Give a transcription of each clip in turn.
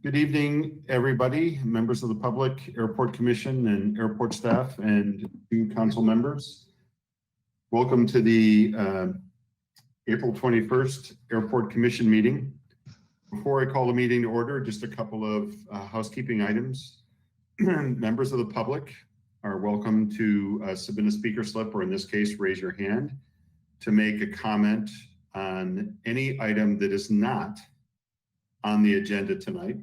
Good evening, everybody, members of the public, Airport Commission and airport staff and two council members. Welcome to the April 21st Airport Commission meeting. Before I call the meeting to order, just a couple of housekeeping items. Members of the public are welcome to submit a speaker slip, or in this case, raise your hand to make a comment on any item that is not on the agenda tonight.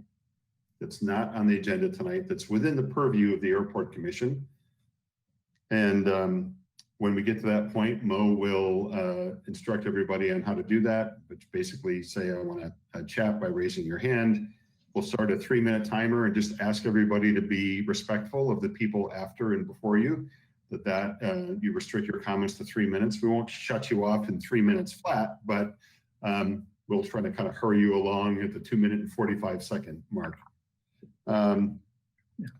That's not on the agenda tonight, that's within the purview of the Airport Commission. And when we get to that point, Mo will instruct everybody on how to do that, which basically say, I want to chat by raising your hand. We'll start a 3-minute timer and just ask everybody to be respectful of the people after and before you, that you restrict your comments to 3 minutes. We won't shut you off in 3 minutes flat, but we'll try to kind of hurry you along at the 2-minute and 45-second mark. And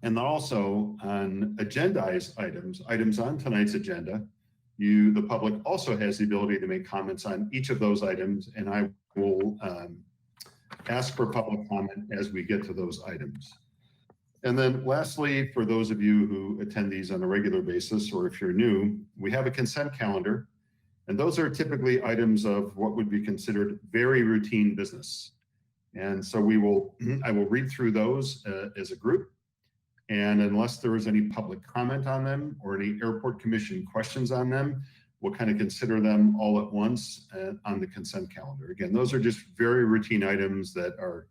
then also on agendized items on tonight's agenda, the public also has the ability to make comments on each of those items, and I will ask for public comment as we get to those items. And then lastly, for those of you who attend these on a regular basis, or if you're new, we have a consent calendar, and those are typically items of what would be considered very routine business. And so I will read through those as a group. And unless there is any public comment on them or any Airport Commission questions on them, we'll kind of consider them all at once on the consent calendar. Again, those are just very routine items that are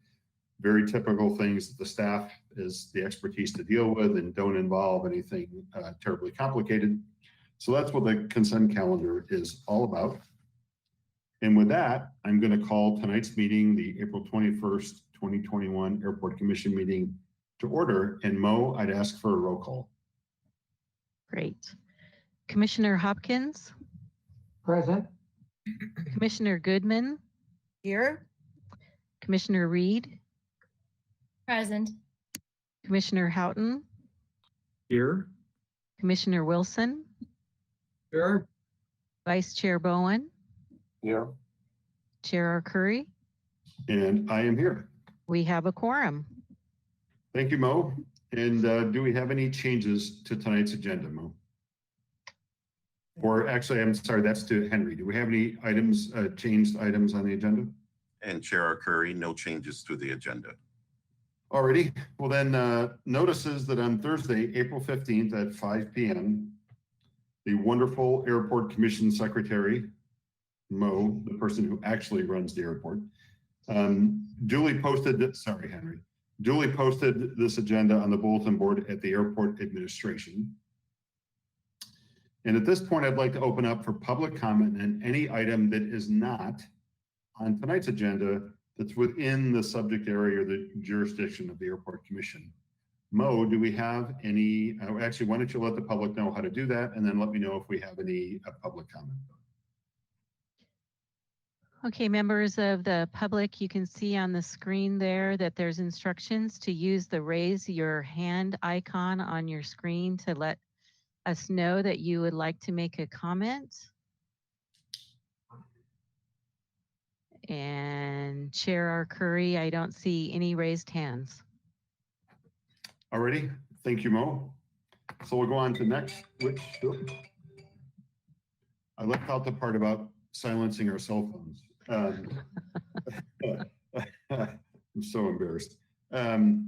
very typical things that the staff is the expertise to deal with and don't involve anything terribly complicated. So that's what the consent calendar is all about. And with that, I'm going to call tonight's meeting, the April 21st, 2021 Airport Commission meeting, to order. And Mo, I'd ask for a roll call. Great. Commissioner Hopkins. Present. Commissioner Goodman. Here. Commissioner Reed. Present. Commissioner Houghton. Here. Commissioner Wilson. Here. Vice Chair Bowen. Here. Chair Arcuri. And I am here. We have a quorum. Thank you, Mo. And do we have any changes to tonight's agenda, Mo? Or actually, I'm sorry, that's to Henry. Do we have any items, changed items on the agenda? And Chair Arcuri, no changes to the agenda. Alrighty. Well then, notices that on Thursday, April 15th at 5 p.m., the wonderful Airport Commission Secretary, Mo, the person who actually runs the airport, duly posted this agenda on the bulletin board at the airport administration. And at this point, I'd like to open up for public comment on any item that is not on tonight's agenda that's within the subject area or the jurisdiction of the Airport Commission. Mo, do we have any, actually, why don't you let the public know how to do that, and then let me know if we have any public comment. Okay, members of the public, you can see on the screen there that there's instructions to use the raise your hand icon on your screen to let us know that you would like to make a comment. And Chair Arcuri, I don't see any raised hands. Alrighty, thank you, Mo. So we'll go on to next, which I left out the part about silencing our cell phones. I'm so embarrassed. And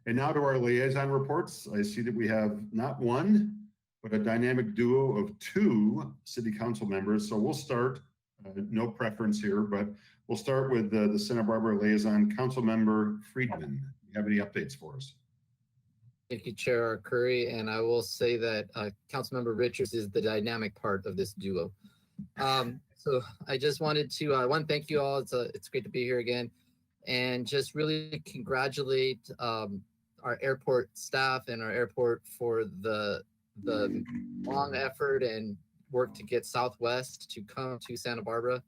now to our liaison reports. I see that we have not one, but a dynamic duo of 2 city council members. So we'll start, no preference here, but we'll start with the Santa Barbara liaison, Council Member Friedman. Do you have any updates for us? Thank you, Chair Arcuri, and I will say that Councilmember Richards is the dynamic part of this duo. So I just wanted to one, thank you all. It's great to be here again, and just really congratulate our airport staff and our airport for the long effort and work to get Southwest to come to Santa Barbara.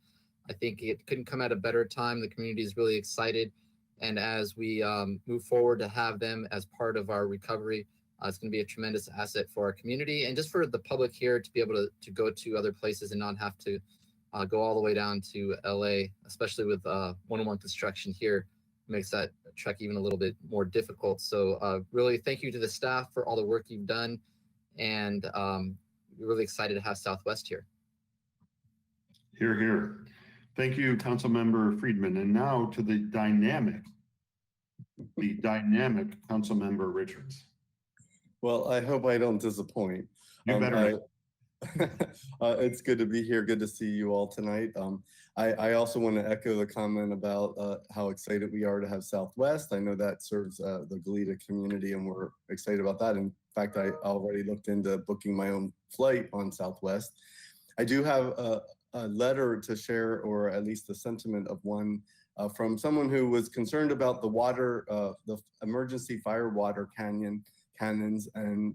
I think it couldn't come at a better time. The community is really excited. And as we move forward to have them as part of our recovery, it's going to be a tremendous asset for our community and just for the public here to be able to go to other places and not have to go all the way down to LA, especially with 101 construction here. makes that trek even a little bit more difficult. So really thank you to the staff for all the work you've done, and we're really excited to have Southwest here. Hear, hear. Thank you, Councilmember Friedman. And now to the dynamic Councilmember Richards. Well, I hope I don't disappoint. You better. It's good to be here. Good to see you all tonight. I also want to echo the comment about how excited we are to have Southwest. I know that serves the Goleta community, and we're excited about that. In fact, I already looked into booking my own flight on Southwest. I do have a letter to share, or at least the sentiment of one from someone who was concerned about the water, the emergency fire water cannons, and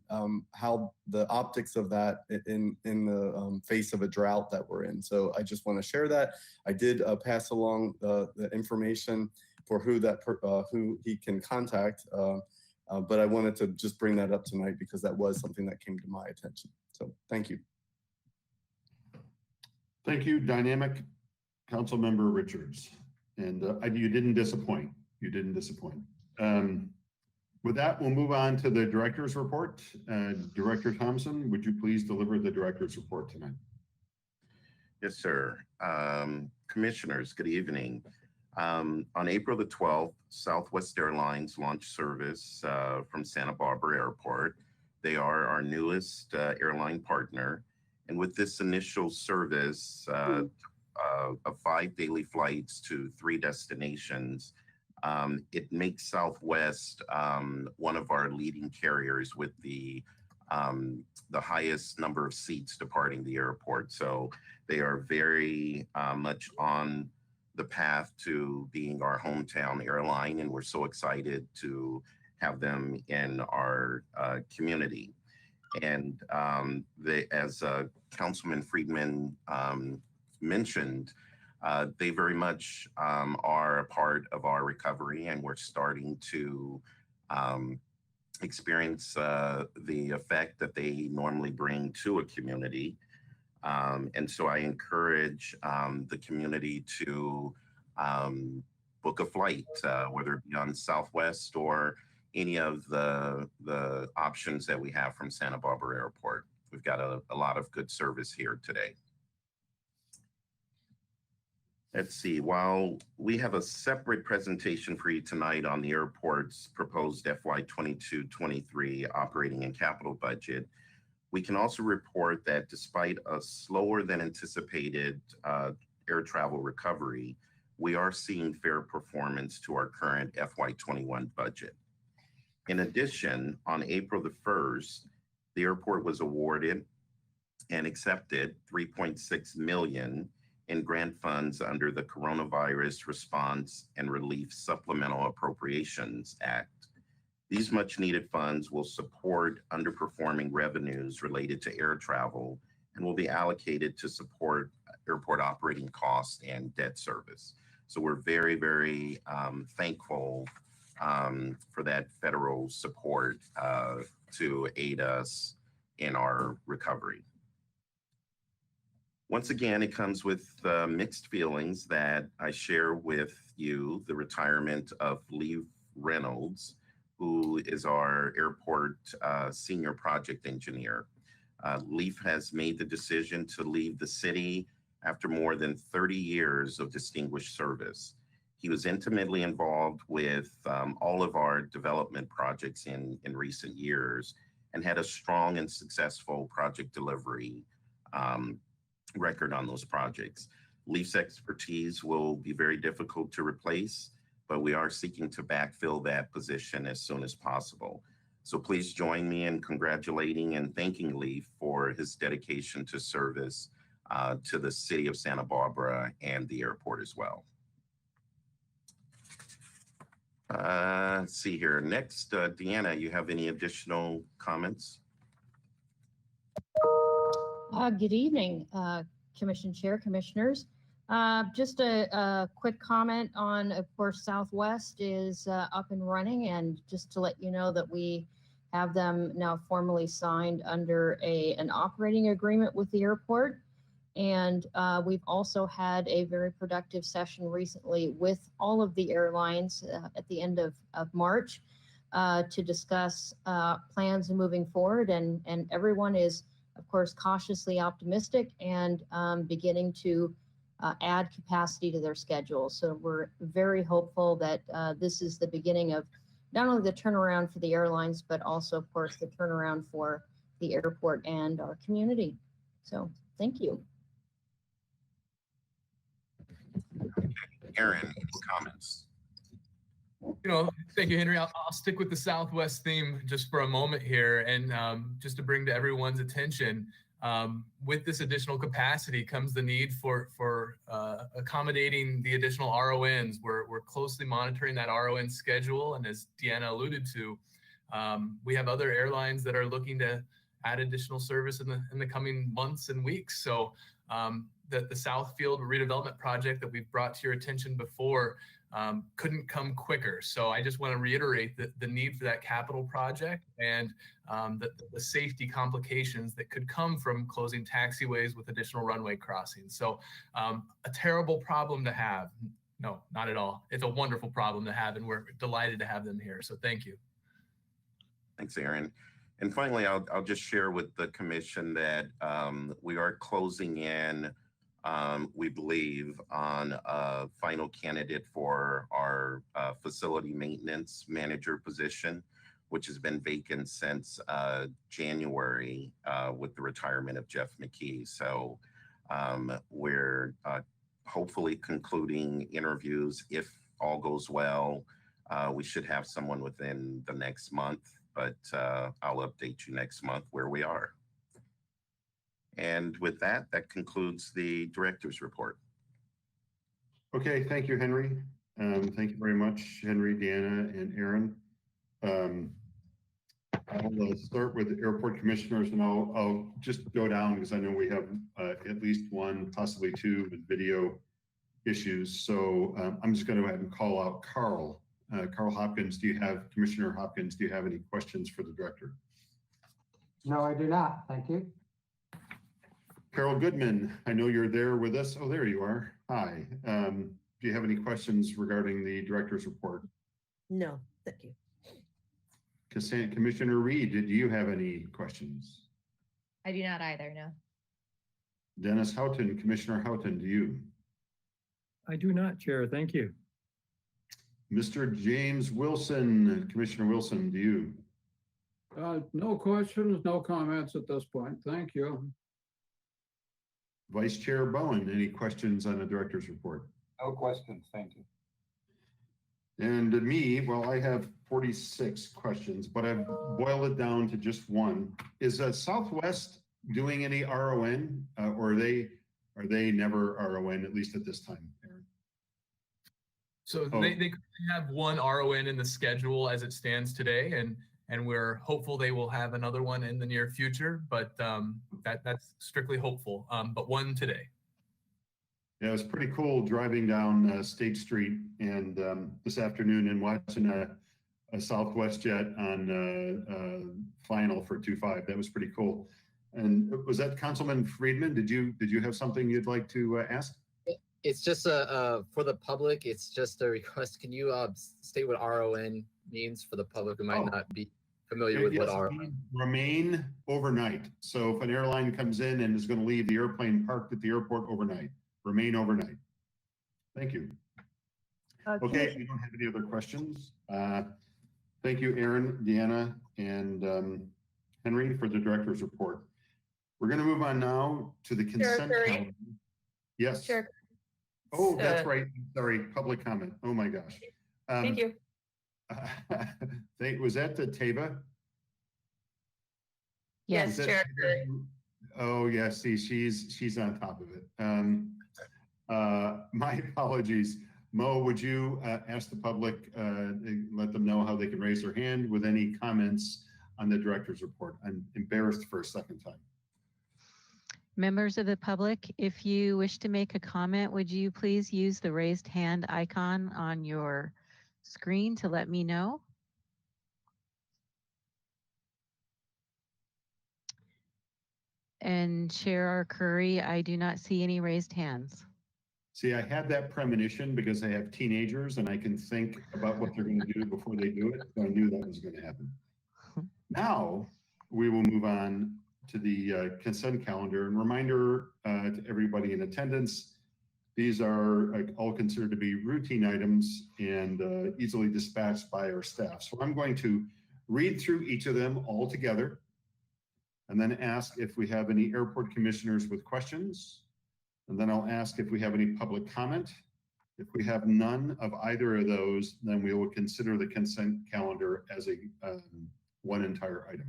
how the optics of that in the face of a drought that we're in. So I just want to share that. I did pass along the information for who he can contact, but I wanted to just bring that up tonight because that was something that came to my attention. So thank you. Thank you, dynamic Councilmember Richards. And you didn't disappoint. You didn't disappoint. With that, we'll move on to the director's report. Director Thompson, would you please deliver the director's report tonight? Yes, sir. Commissioners, good evening. On April the 12th, Southwest Airlines launched service from Santa Barbara Airport. They are our newest airline partner. And with this initial service of 5 daily flights to 3 destinations, it makes Southwest one of our leading carriers with the highest number of seats departing the airport. So they are very much on the path to being our hometown airline, and we're so excited to have them in our community. And as Councilman Friedman mentioned, they very much are a part of our recovery, and we're starting to experience the effect that they normally bring to a community. And so I encourage the community to book a flight, whether it be on Southwest or any of the options that we have from Santa Barbara Airport. We've got a lot of good service here today. Let's see, while we have a separate presentation for you tonight on the airport's proposed FY 22-23 operating and capital budget, we can also report that despite a slower than anticipated air travel recovery, we are seeing fair performance to our current FY 21 budget. In addition, on April the 1st, the airport was awarded and accepted $3.6 million in grant funds under the Coronavirus Response and Relief Supplemental Appropriations Act. These much needed funds will support underperforming revenues related to air travel and will be allocated to support airport operating costs and debt service. So we're very, very thankful for that federal support to aid us in our recovery. Once again, it comes with mixed feelings that I share with you the retirement of Leif Reynolds, who is our airport senior project engineer. Leif has made the decision to leave the city after more than 30 years of distinguished service. He was intimately involved with all of our development projects in recent years and had a strong and successful project delivery record on those projects. Leif's expertise will be very difficult to replace, but we are seeking to backfill that position as soon as possible. So please join me in congratulating and thanking Leif for his dedication to service to the city of Santa Barbara and the airport as well. Let's see here. Next, Deanna, you have any additional comments? Good evening, Commission Chair, Commissioners. Just a quick comment on, of course, Southwest is up and running, and just to let you know that we have them now formally signed under an operating agreement with the airport. And we've also had a very productive session recently with all of the airlines at the end of March to discuss plans moving forward. And everyone is, of course, cautiously optimistic and beginning to add capacity to their schedule. So we're very hopeful that this is the beginning of not only the turnaround for the airlines, but also, of course, the turnaround for the airport and our community. So thank you. Aaron, any comments? Thank you, Henry. I'll stick with the Southwest theme just for a moment here, and just to bring to everyone's attention, with this additional capacity comes the need for accommodating the additional RONs. We're closely monitoring that RON schedule, and as Deanna alluded to, we have other airlines that are looking to add additional service in the coming months and weeks. So the Southfield redevelopment project that we've brought to your attention before couldn't come quicker. So I just want to reiterate the need for that capital project and the safety complications that could come from closing taxiways with additional runway crossings. So a terrible problem to have. No, not at all. It's a wonderful problem to have, and we're delighted to have them here. So thank you. Thanks, Aaron. And finally, I'll just share with the commission that we are closing in, we believe, on a final candidate for our facility maintenance manager position, which has been vacant since January with the retirement of Jeff McKee. So we're hopefully concluding interviews. If all goes well, we should have someone within the next month, but I'll update you next month where we are. And with that, that concludes the director's report. Okay, thank you, Henry. Thank you very much, Henry, Deanna, and Aaron. I'll start with the airport commissioners, and I'll just go down because I know we have at least one, possibly two, with video issues. So I'm just going to go ahead and call out Carl. Carl Hopkins, Commissioner Hopkins, do you have any questions for the director? No, I do not. Thank you. Carol Goodman, I know you're there with us. Oh, there you are. Hi. Do you have any questions regarding the director's report? No, thank you. Commissioner Reed, do you have any questions? I do not either, no. Dennis Houghton, Commissioner Houghton, do you? I do not, Chair. Thank you. Mr. James Wilson, Commissioner Wilson, do you? No questions, no comments at this point. Thank you. Vice Chair Bowen, any questions on the director's report? No questions. Thank you. And me, well, I have 46 questions, but I've boiled it down to just one. Is Southwest doing any RON, or are they never RON, at least at this time, Aaron? So they currently have one RON in the schedule as it stands today, and we're hopeful they will have another one in the near future, but that's strictly hopeful, but one today. Yeah, it was pretty cool driving down State Street and this afternoon and watching a Southwest jet on final for 2-5. That was pretty cool. And was that Councilman Friedman? Did you have something you'd like to ask? It's just for the public. It's just a request. Can you state what RON means for the public who might not be familiar with what RON? Remain overnight. So if an airline comes in and is going to leave the airplane parked at the airport overnight, remain overnight. Thank you. Okay, we don't have any other questions. Thank you, Aaron, Deanna, and Henry for the director's report. We're going to move on now to the consent calendar. Yes. Sure. Oh, that's right. Sorry, public comment. Oh my gosh. Thank you. Was that the Tava? Yes, Is that- Chair. Oh, yeah, see, she's on top of it. My apologies. Mo, would you ask the public, let them know how they can raise their hand with any comments on the director's report? I'm embarrassed for a second time. Members of the public, if you wish to make a comment, would you please use the raised hand icon on your screen to let me know? And Chair Curry, I do not see any raised hands. See, I had that premonition because I have teenagers and I can think about what they're going to do before they do it. So I knew that was going to happen. Now we will move on to the consent calendar, and reminder to everybody in attendance, these are all considered to be routine items and easily dispatched by our staff. So I'm going to read through each of them all together and then ask if we have any airport commissioners with questions. And then I'll ask if we have any public comment. If we have none of either of those, then we will consider the consent calendar as a one entire item.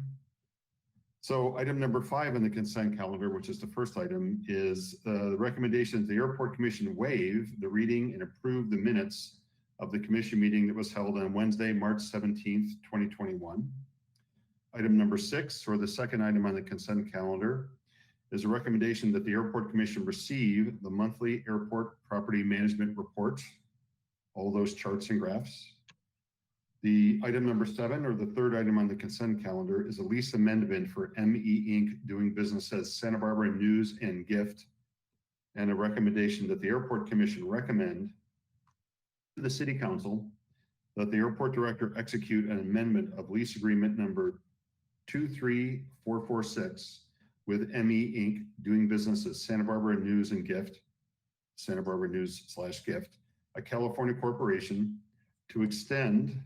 So item number 5 on the consent calendar, which is the first item, is the recommendation that the Airport Commission waive the reading and approve the minutes of the commission meeting that was held on Wednesday, March 17th, 2021. Item number 6, or the second item on the consent calendar, is a recommendation that the Airport Commission receive the monthly airport property management report, all those charts and graphs. The item number 7, or the third item on the consent calendar, is a lease amendment for ME Inc. doing business as Santa Barbara News and Gift, and a recommendation that the Airport Commission recommend to the City Council that the airport director execute an amendment of lease agreement number 23446 with ME Inc. doing business as Santa Barbara News and Gift, Santa Barbara News/Gift, a California corporation, to extend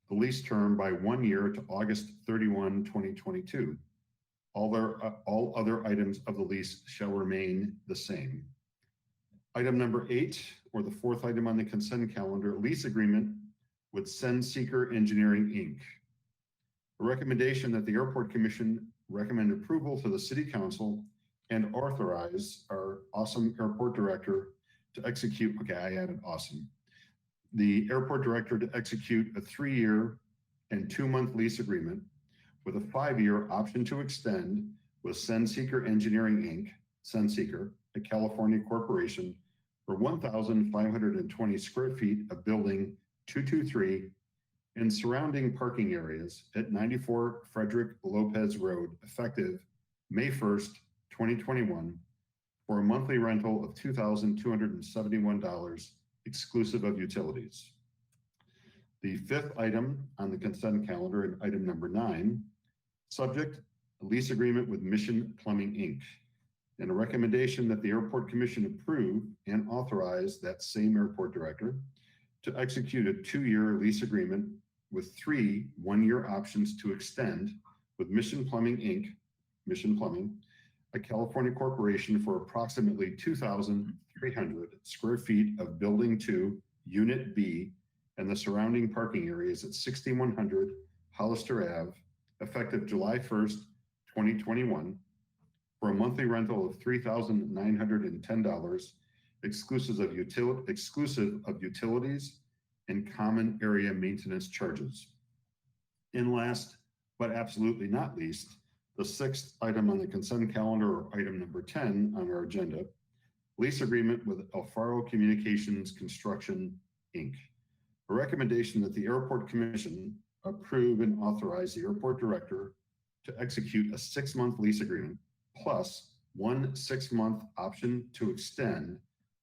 the lease term by 1 year to August 31, 2022. All other items of the lease shall remain the same. Item number 8, or the fourth item on the consent calendar, lease agreement with Senseeker Engineering Inc. A recommendation that the Airport Commission recommend approval to the City Council and authorize our awesome airport director to execute, okay, I added awesome, the airport director to execute a 3-year and 2-month lease agreement with a 5-year option to extend with Senseeker Engineering Inc., Senseeker, a California corporation, for 1,520 square feet of building 223 and surrounding parking areas at 94 Frederick Lopez Road, effective May 1st, 2021, for a monthly rental of $2,271, exclusive of utilities. The fifth item on the consent calendar, and item number 9, subject a lease agreement with Mission Plumbing Inc., and a recommendation that the Airport Commission approve and authorize that same airport director to execute a 2-year lease agreement with 3 1-year options to extend with Mission Plumbing Inc., Mission Plumbing, a California corporation, for approximately 2,300 square feet of Building 2, Unit B, and the surrounding parking areas at 6100 Hollister Ave, effective July 1st, 2021, for a monthly rental of $3,910, exclusive of utilities and common area maintenance charges. And last, but absolutely not least, the 6th item on the consent calendar, or item number 10 on our agenda, lease agreement with Alfaro Communications Construction, Inc. A recommendation that the Airport Commission approve and authorize the airport director to execute a 6-month lease agreement plus 1 6-month option to extend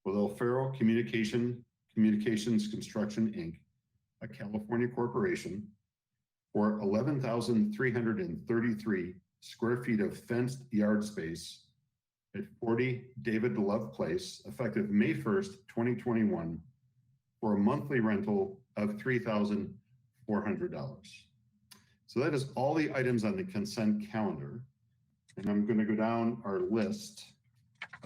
with Alfaro Communications Construction, Inc., a California corporation, for 11,333 square feet of fenced yard space at 40 David Love Place, effective May 1st, 2021, for a monthly rental of $3,400. So that is all the items on the consent calendar. And I'm going to go down our list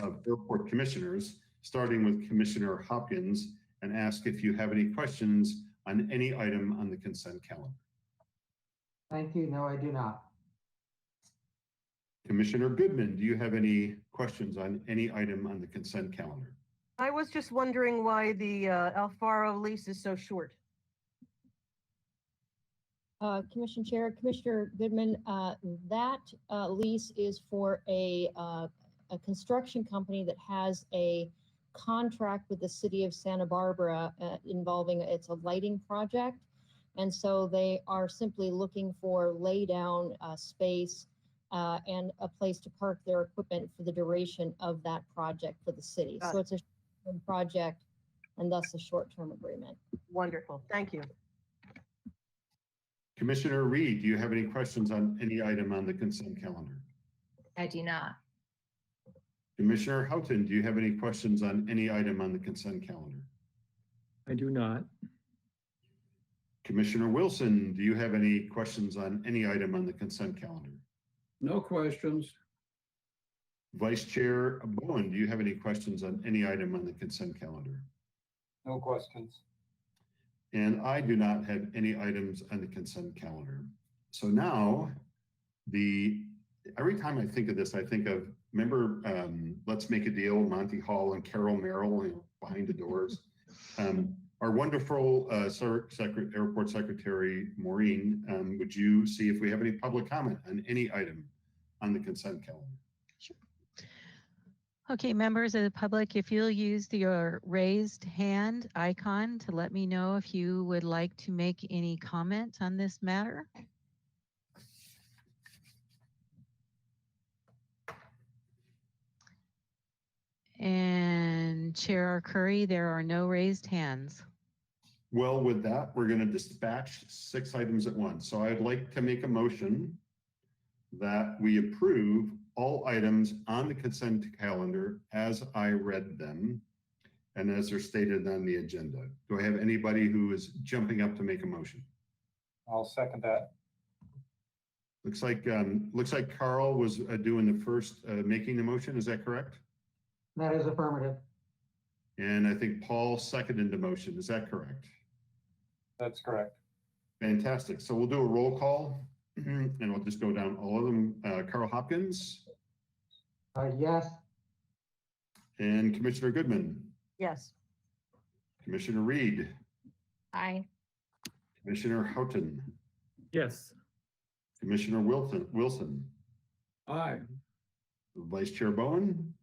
of airport commissioners, starting with Commissioner Hopkins, and ask if you have any questions on any item on the consent calendar. Thank you. No, I do not. Commissioner Goodman, do you have any questions on any item on the consent calendar? I was just wondering why the Alfaro lease is so short. Commission Chair, Commissioner Goodman, that lease is for a construction company that has a contract with the city of Santa Barbara involving, it's a lighting project. And so they are simply looking for lay down space and a place to park their equipment for the duration of that project for the city. Got So it. it's a short-term project and thus a short-term agreement. Wonderful. Thank you. Commissioner Reed, do you have any questions on any item on the consent calendar? I do not. Commissioner Houghton, do you have any questions on any item on the consent calendar? I do not. Commissioner Wilson, do you have any questions on any item on the consent calendar? No questions. Vice Chair Bowen, do you have any questions on any item on the consent calendar? No questions. And I do not have any items on the consent calendar. So now, every time I think of this, I think of, remember, Let's Make a Deal, Monty Hall and Carol Merrill, behind the doors. Our wonderful Airport Secretary, Maureen, would you see if we have any public comment on any item on the consent calendar? Okay, members of the public, if you'll use your raised hand icon to let me know if you would like to make any comment on this matter. And Chair Curry, there are no raised hands. Well, with that, we're going to dispatch 6 items at once. So I'd like to make a motion that we approve all items on the consent calendar as I read them and as they're stated on the agenda. Do I have anybody who is jumping up to make a motion? I'll second that. Looks like Carl was doing the first making the motion. Is that correct? That is affirmative. And I think Paul seconded the motion. Is that correct? That's correct. Fantastic. So we'll do a roll call and we'll just go down all of them. Carl Hopkins Yes. and Commissioner Goodman, Yes. Commissioner Reed, Aye. Commissioner Houghton, Yes. Commissioner Wilson, Aye. Vice Chair Bowen,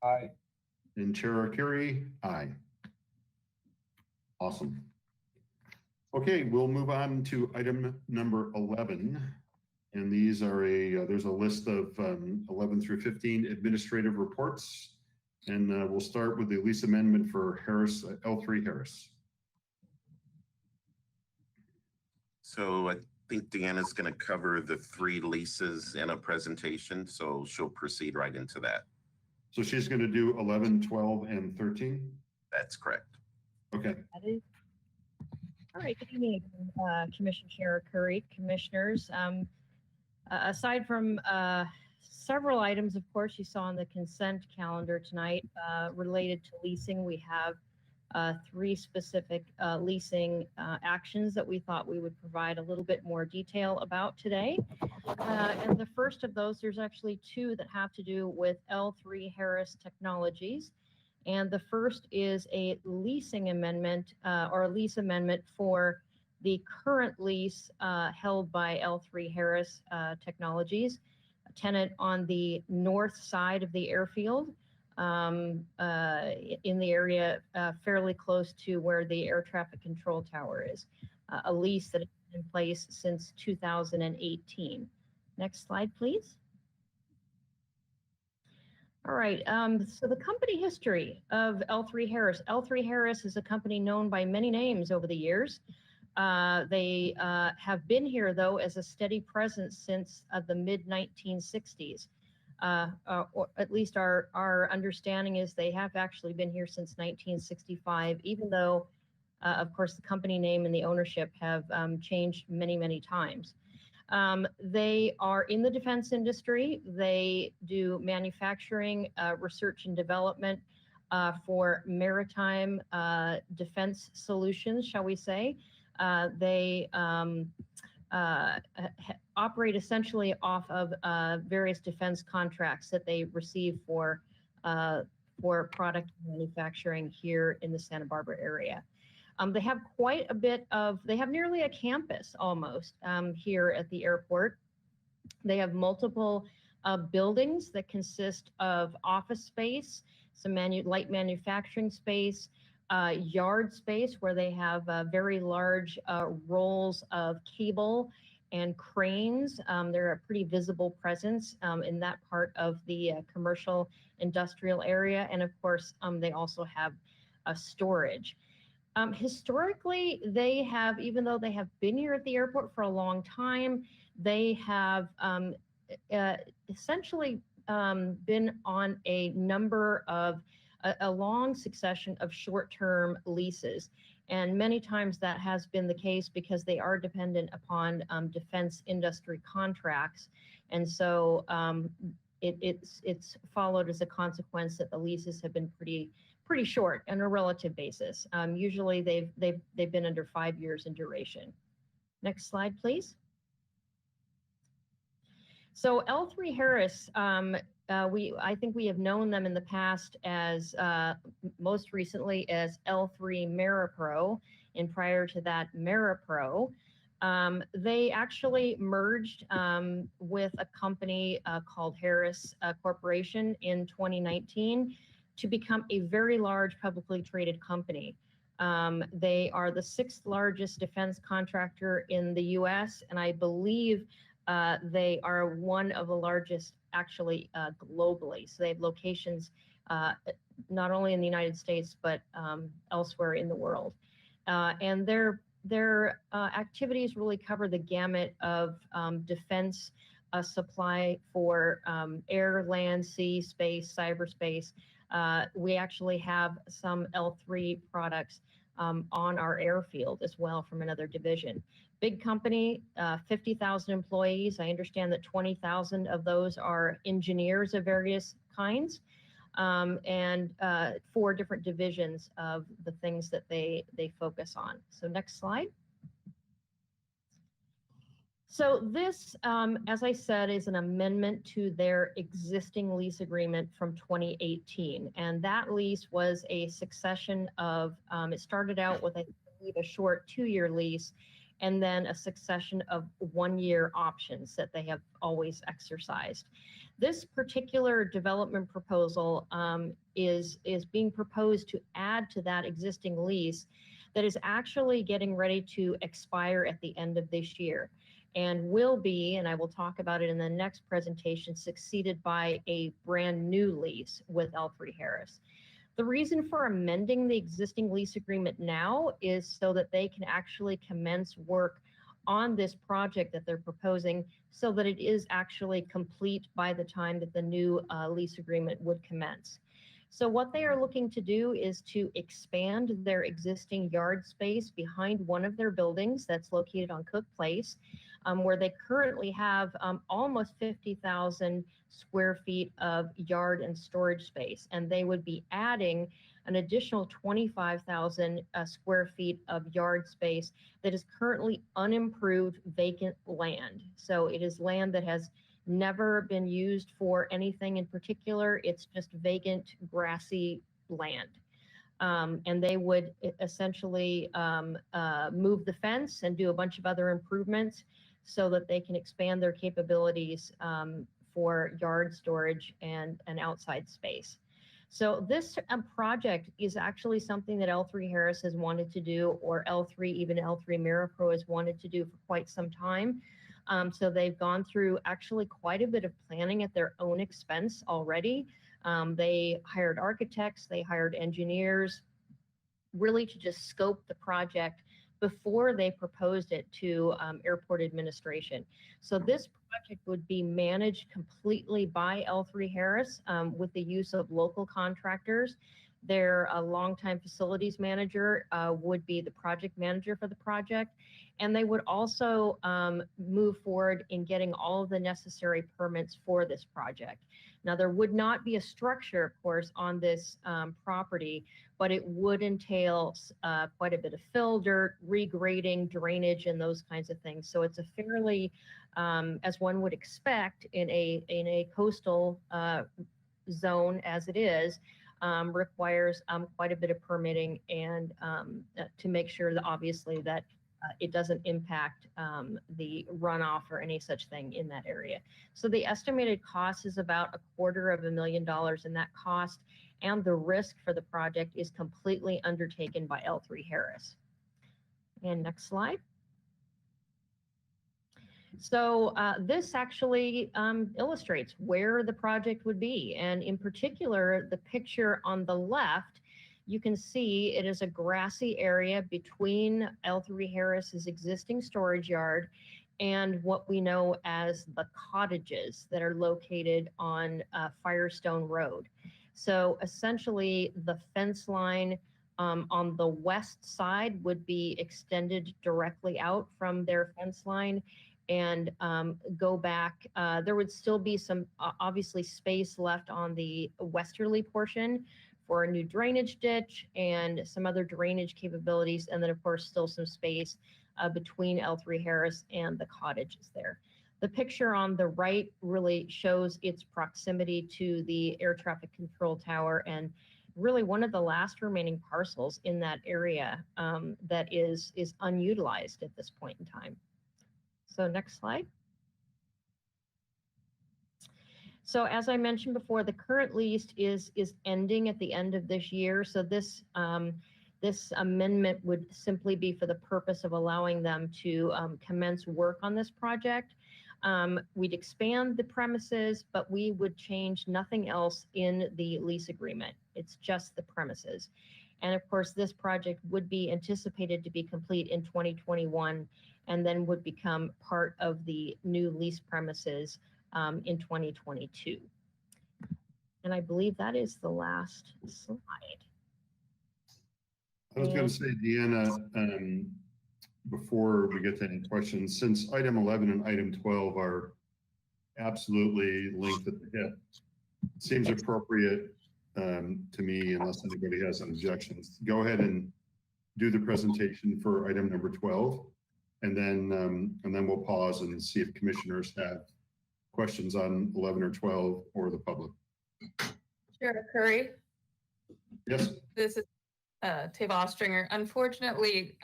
Aye. and Chair Arcuri, aye. Awesome. Okay, we'll move on to item number 11. And these are there's a list of 11 through 15 administrative reports. And we'll start with the lease amendment for Harris, L3 Harris. So I think Deanna's going to cover the 3 leases in a presentation, so she'll proceed right into that. So she's going to do 11, 12, and 13? That's correct. Okay. That is. All right, good evening, Commission Chair Curry, Commissioners. Aside from several items, of course, you saw on the consent calendar tonight related to leasing, we have 3 specific leasing actions that we thought we would provide a little bit more detail about today. And the first of those, there's actually 2 that have to do with L3 Harris Technologies. And the first is a leasing amendment or a lease amendment for the current lease held by L3 Harris Technologies, a tenant on the north side of the airfield in the area fairly close to where the air traffic control tower is, a lease that has been in place since 2018. Next slide, please. All right, so the company history of L3 Harris. L3 Harris is a company known by many names over the years. They have been here, though, as a steady presence since the mid-1960s. Or at least our understanding is they have actually been here since 1965, even though, of course, the company name and the ownership have changed many, many times. They are in the defense industry. They do manufacturing, research and development for maritime defense solutions, shall we say. They operate essentially off of various defense contracts that they receive for product manufacturing here in the Santa Barbara area. They have quite a bit they have nearly a campus almost here at the airport. They have multiple buildings that consist of office space, some light manufacturing space, yard space where they have very large rolls of cable and cranes. They're a pretty visible presence in that part of the commercial industrial area. And of course, they also have storage. Historically, they have, even though they have been here at the airport for a long time, they have essentially been on a number of a long succession of short-term leases. And many times that has been the case because they are dependent upon defense industry contracts. And so it's followed as a consequence that the leases have been pretty short on a relative basis. Usually they've been under 5 years in duration. Next slide, please. So L3 Harris, I think we have known them in the past as most recently as L3 Meripro, and prior to that Meripro. They actually merged with a company called Harris Corporation in 2019 to become a very large publicly traded company. They are the 6th largest defense contractor in the US, and I believe they are one of the largest actually globally. So they have locations not only in the United States, but elsewhere in the world. And their activities really cover the gamut of defense supply for air, land, sea, space, cyberspace. We actually have some L3 products on our airfield as well from another division. Big company, 50,000 employees. I understand that 20,000 of those are engineers of various kinds, and 4 different divisions of the things that they focus on. So next slide. So this, as I said, is an amendment to their existing lease agreement from 2018. And that lease was a succession of, it started out with, I believe, a short 2-year lease, and then a succession of 1-year options that they have always exercised. This particular development proposal is being proposed to add to that existing lease that is actually getting ready to expire at the end of this year, and will be, and I will talk about it in the next presentation, succeeded by a brand new lease with L3 Harris. The reason for amending the existing lease agreement now is so that they can actually commence work on this project that they're proposing, so that it is actually complete by the time that the new lease agreement would commence. So what they are looking to do is to expand their existing yard space behind one of their buildings that's located on Cook Place, where they currently have almost 50,000 square feet of yard and storage space. And they would be adding an additional 25,000 square feet of yard space that is currently unimproved vacant land. So it is land that has never been used for anything in particular. It's just vacant, grassy land. And they would essentially move the fence and do a bunch of other improvements so that they can expand their capabilities for yard storage and an outside space. So this project is actually something that L3 Harris has wanted to do, or even L3 Meripro has wanted to do for quite some time. So they've gone through actually quite a bit of planning at their own expense already. They hired architects, they hired engineers, really to just scope the project before they proposed it to airport administration. So this project would be managed completely by L3 Harris with the use of local contractors. Their longtime facilities manager would be the project manager for the project. And they would also move forward in getting all of the necessary permits for this project. Now, there would not be a structure, of course, on this property, but it would entail quite a bit of fill dirt, regrading, drainage, and those kinds of things. So it's a fairly, as one would expect in a coastal zone as it is, requires quite a bit of permitting and to make sure that obviously that it doesn't impact the runoff or any such thing in that area. So the estimated cost is about $250,000, and that cost and the risk for the project is completely undertaken by L3 Harris. And next slide. So this actually illustrates where the project would be. And in particular, the picture on the left, you can see it is a grassy area between L3 Harris's existing storage yard and what we know as the cottages that are located on Firestone Road. So essentially the fence line on the west side would be extended directly out from their fence line and go back. There would still be some obviously space left on the westerly portion for a new drainage ditch and some other drainage capabilities. And then of course, still some space between L3 Harris and the cottages there. The picture on the right really shows its proximity to the air traffic control tower and really one of the last remaining parcels in that area that is unutilized at this point in time. So next slide. So as I mentioned before, the current lease is ending at the end of this year. So this this amendment would simply be for the purpose of allowing them to commence work on this project. We'd expand the premises, but we would change nothing else in the lease agreement. It's just the premises. And of course, this project would be anticipated to be complete in 2021 and then would become part of the new lease premises in 2022. And I believe that is the last slide. I was going to say, Deanna, before we get to any questions, since item 11 and item 12 are absolutely linked at the hip, it seems appropriate to me, unless anybody has any objections, go ahead and do the presentation for item number 12, and then we'll pause and see if commissioners have questions on 11 or 12 or the public. Chair Curry, Yes. this is Tava Ostringer. Unfortunately,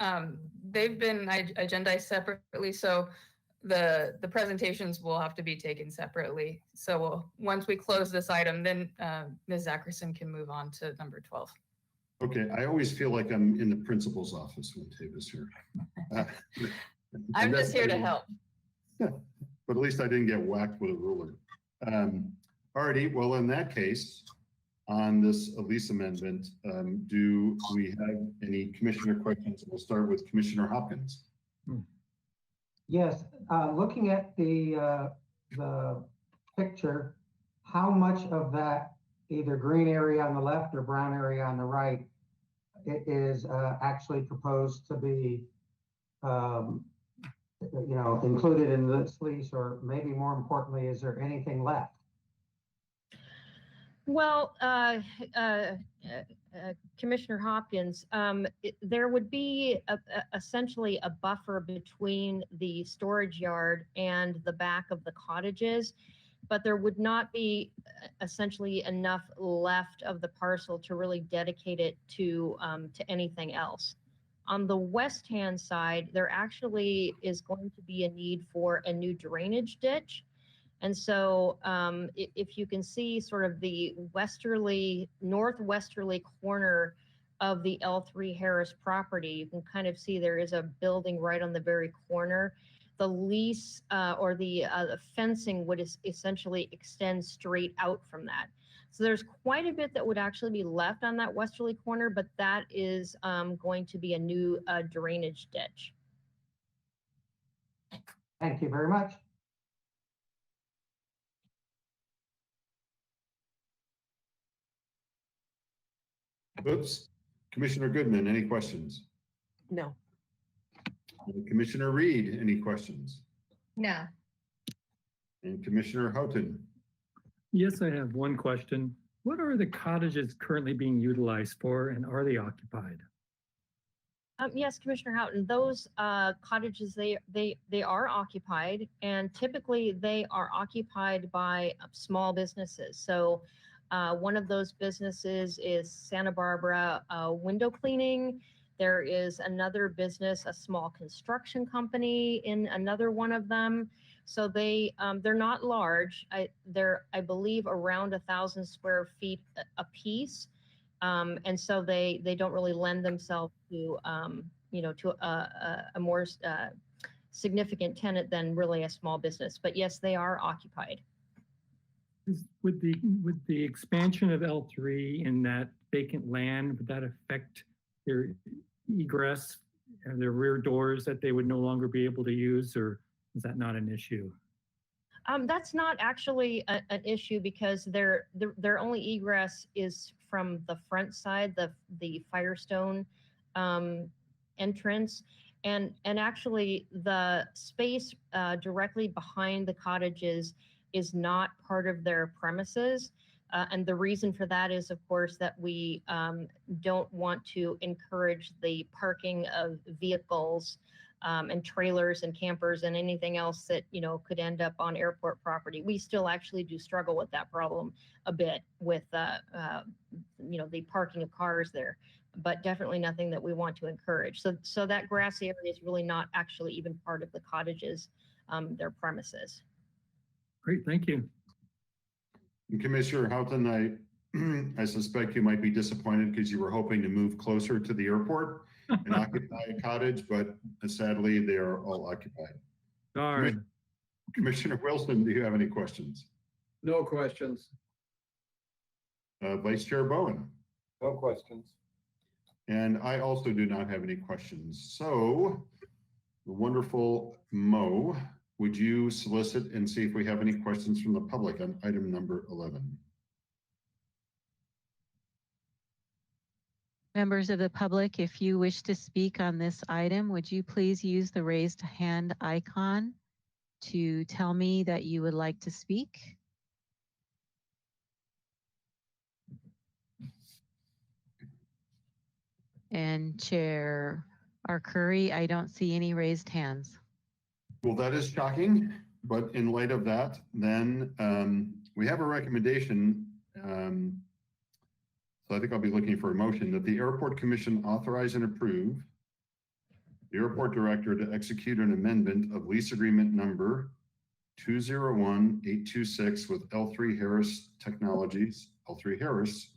they've been agendized separately, so the presentations will have to be taken separately. So once we close this item, then Ms. Zackerson can move on to number 12. Okay, I always feel like I'm in the principal's office when Tava's here. I'm just here to help. But at least I didn't get whacked with a ruler. Alrighty, well, in that case, on this lease amendment, do we have any commissioner questions? We'll start with Commissioner Hopkins. Yes, looking at the picture, how much of that either green area on the left or brown area on the right is actually proposed to be included in this lease, or maybe more importantly, is there anything left? Well, Commissioner Hopkins, there would be essentially a buffer between the storage yard and the back of the cottages, but there would not be essentially enough left of the parcel to really dedicate it to anything else. On the west-hand side, there actually is going to be a need for a new drainage ditch. And so if you can see sort of the northwesterly corner of the L3 Harris property, you can kind of see there is a building right on the very corner. The lease or the fencing would essentially extend straight out from that. So there's quite a bit that would actually be left on that westerly corner, but that is going to be a new drainage ditch. Thank you very much. Oops. Commissioner Goodman, any questions? No. Commissioner Reed, any questions? No. And Commissioner Houghton? Yes, I have one question. What are the cottages currently being utilized for, and are they occupied? Yes, Commissioner Houghton, those cottages, they are occupied, and typically they are occupied by small businesses. So one of those businesses is Santa Barbara Window Cleaning. There is another business, a small construction company in another one of them. So they're not large. They're, I believe, around 1,000 square feet a piece. And so they don't really lend themselves to, to a more significant tenant than really a small business. But yes, they are occupied. With the expansion of L3 in that vacant land, would that affect their egress and their rear doors that they would no longer be able to use, or is that not an issue? That's not actually an issue because their only egress is from the front side, the Firestone entrance, and actually the space directly behind the cottages is not part of their premises. And the reason for that is, of course, that we don't want to encourage the parking of vehicles and trailers and campers and anything else that, you know, could end up on airport property. We still actually do struggle with that problem a bit with, you know, the parking of cars there, but definitely nothing that we want to encourage. So that grassy area is really not actually even part of the cottages, their premises. Great, thank you. And Commissioner Houghton, I suspect you might be disappointed because you were hoping to move closer to the airport and occupy a cottage, but sadly they are all occupied. Darn. Commissioner Wilson, do you have any questions? No questions. Vice Chair Bowen? No questions. And I also do not have any questions. So the wonderful Mo, would you solicit and see if we have any questions from the public on item number 11? Members of the public, if you wish to speak on this item, would you please use the raised hand icon to tell me that you would like to speak? And Chair Arcuri, I don't see any raised hands. Well, that is shocking, but in light of that, then we have a recommendation. So I think I'll be looking for a motion that the Airport Commission authorize and approve the airport director to execute an amendment of lease agreement number 201826 with L3 Harris Technologies, L3 Harris,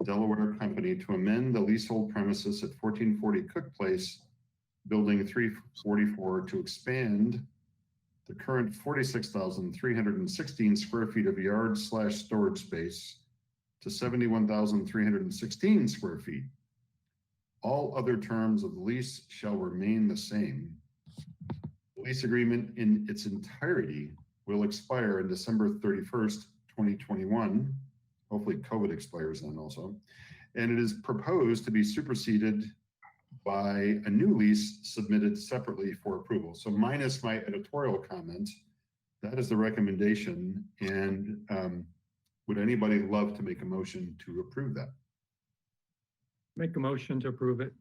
a Delaware company, to amend the leasehold premises at 1440 Cook Place, Building 344, to expand the current 46,316 square feet of yard/storage space to 71,316 square feet. All other terms of the lease shall remain the same. The lease agreement in its entirety will expire on December 31st, 2021. Hopefully COVID expires then also. And it is proposed to be superseded by a new lease submitted separately for approval. So minus my editorial comment, that is the recommendation. And would anybody love to make a motion to approve that? Make a motion to approve it.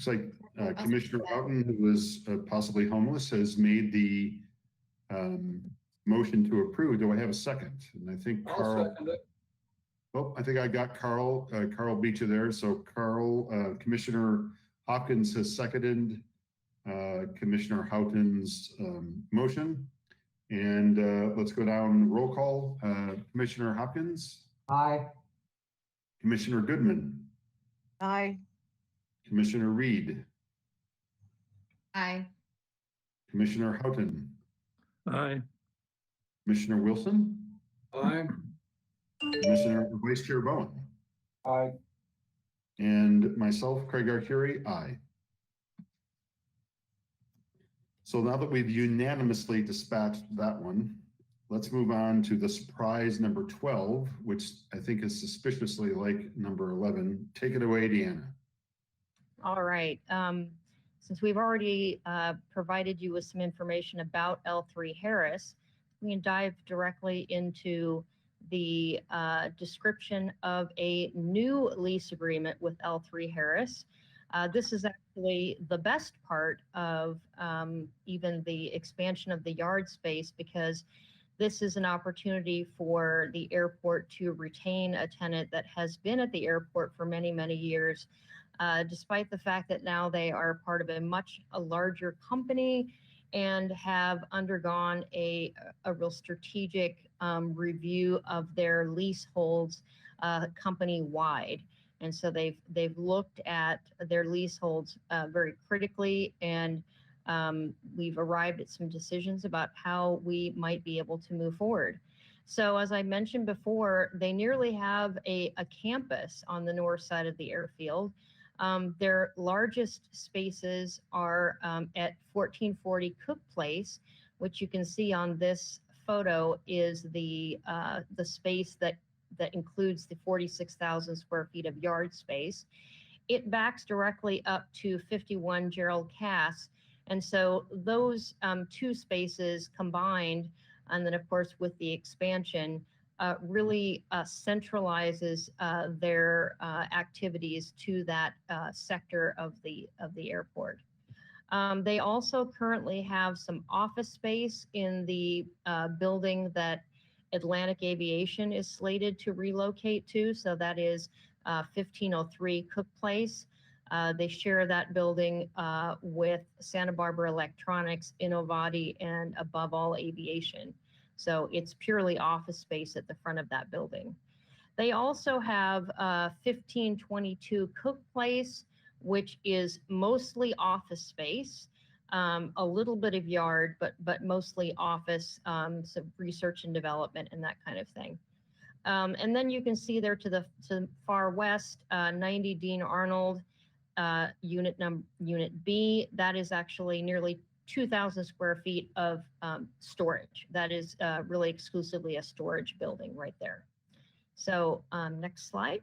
Looks like Commissioner Houghton, who was possibly homeless, has made the motion to approve. Do I have a second? And I think I'll Carl. second it. Oh, I think I got Carl. Carl beat you there. So Carl, Commissioner Hopkins has seconded Commissioner Houghton's motion. And let's go down roll call. Commissioner Hopkins. Aye. Commissioner Goodman. Aye. Commissioner Reed. Aye. Commissioner Houghton. Aye. Commissioner Wilson. Aye. Commissioner Vice Chair Bowen. Aye. And myself, Craig Arcuri, aye. So now that we've unanimously dispatched that one, let's move on to the surprise number 12, which I think is suspiciously like number 11. Take it away, Deanna. All right. Since we've already provided you with some information about L3 Harris, we can dive directly into the description of a new lease agreement with L3 Harris. This is actually the best part of even the expansion of the yard space, because this is an opportunity for the airport to retain a tenant that has been at the airport for many, many years, despite the fact that now they are part of a much larger company and have undergone a real strategic review of their leaseholds company-wide. And so they've looked at their leaseholds very critically and we've arrived at some decisions about how we might be able to move forward. So as I mentioned before, they nearly have a campus on the north side of the airfield. Their largest spaces are at 1440 Cook Place, which you can see on this photo is the space that includes the 46,000 square feet of yard space. It backs directly up to 51 Gerald Cass. And so those two spaces combined, and then of course with the expansion, really centralizes their activities to that sector of the airport. They also currently have some office space in the building that Atlantic Aviation is slated to relocate to. So that is 1503 Cook Place. They share that building with Santa Barbara Electronics, Innovati, and above all, Aviation. So it's purely office space at the front of that building. They also have 1522 Cook Place, which is mostly office space, a little bit of yard, but mostly office, some research and development and that kind of thing. And then you can see there to the far west, 90 Dean Arnold, Unit B. That is actually nearly 2,000 square feet of storage. That is really exclusively a storage building right there. So next slide.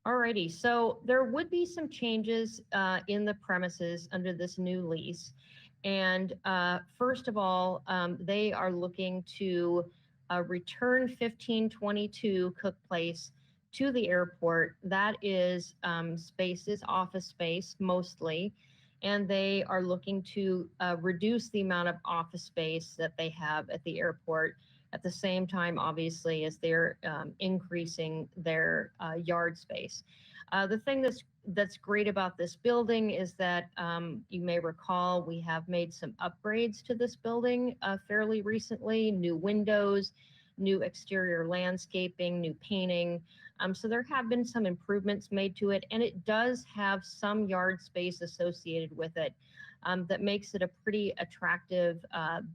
Alrighty, so there would be some changes in the premises under this new lease. And first of all, they are looking to return 1522 Cook Place to the airport. That is office space mostly. And they are looking to reduce the amount of office space that they have at the airport at the same time, obviously, as they're increasing their yard space. The thing that's great about this building is that you may recall we have made some upgrades to this building fairly recently, new windows, new exterior landscaping, new painting. So there have been some improvements made to it, and it does have some yard space associated with it that makes it a pretty attractive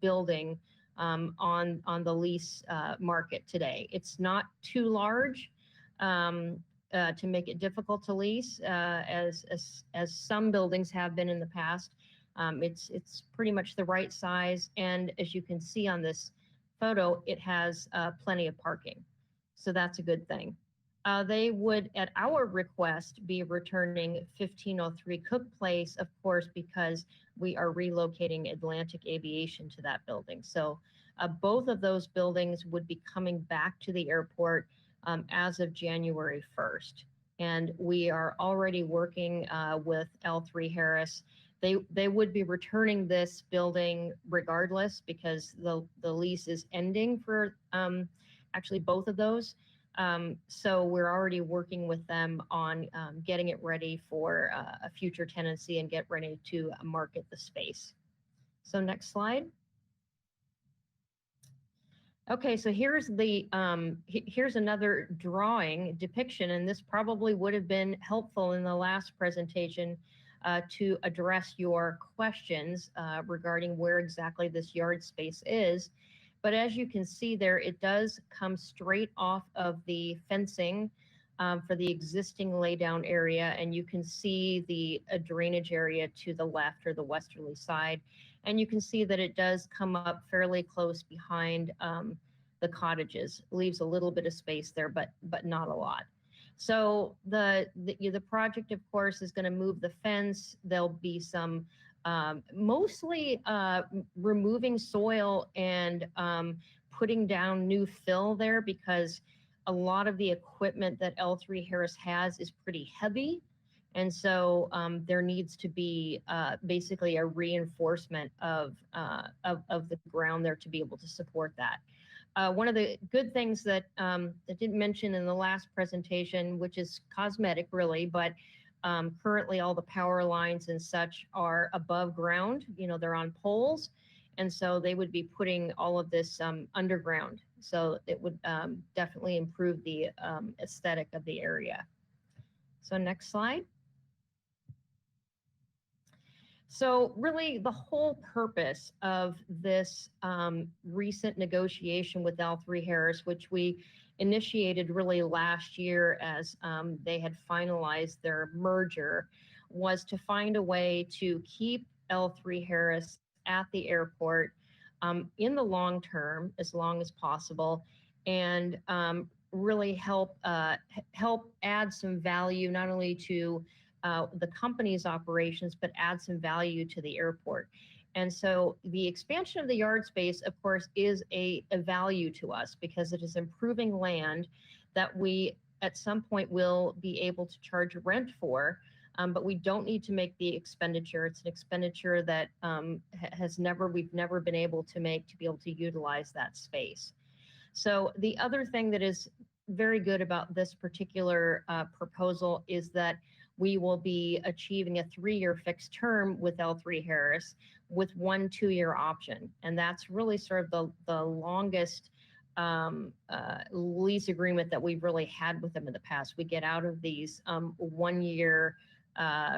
building on the lease market today. It's not too large to make it difficult to lease, as some buildings have been in the past. It's pretty much the right size, and as you can see on this photo, it has plenty of parking, so that's a good thing. They would, at our request, be returning 1503 Cook Place, of course, because we are relocating Atlantic Aviation to that building. So both of those buildings would be coming back to the airport as of January 1st. And we are already working with L3 Harris. They would be returning this building regardless because the lease is ending for actually both of those. So we're already working with them on getting it ready for a future tenancy and get ready to market the space. So next slide. Okay, so here's here's another drawing depiction, and this probably would have been helpful in the last presentation to address your questions regarding where exactly this yard space is. But as you can see there, it does come straight off of the fencing for the existing laydown area, and you can see the drainage area to the left or the westerly side. And you can see that it does come up fairly close behind the cottages. Leaves a little bit of space there, but not a lot. So the project, of course, is going to move the fence. There'll be some mostly removing soil and putting down new fill there because a lot of the equipment that L3 Harris has is pretty heavy. And so there needs to be basically a reinforcement of the ground there to be able to support that. One of the good things that I didn't mention in the last presentation, which is cosmetic really, but currently all the power lines and such are above ground. You know, they're on poles. And so they would be putting all of this underground. So it would definitely improve the aesthetic of the area. So next slide. So really the whole purpose of this recent negotiation with L3 Harris, which we initiated really last year as they had finalized their merger, was to find a way to keep L3 Harris at the airport in the long term, as long as possible, and really help add some value not only to the company's operations, but add some value to the airport. And so the expansion of the yard space, of course, is a value to us because it is improving land that we at some point will be able to charge rent for. But we don't need to make the expenditure. It's an expenditure that we've never been able to make to be able to utilize that space. So the other thing that is very good about this particular proposal is that we will be achieving a 3-year fixed term with L3 Harris with 1 2-year option. And that's really sort of the longest lease agreement that we've really had with them in the past. We get out of these 1-year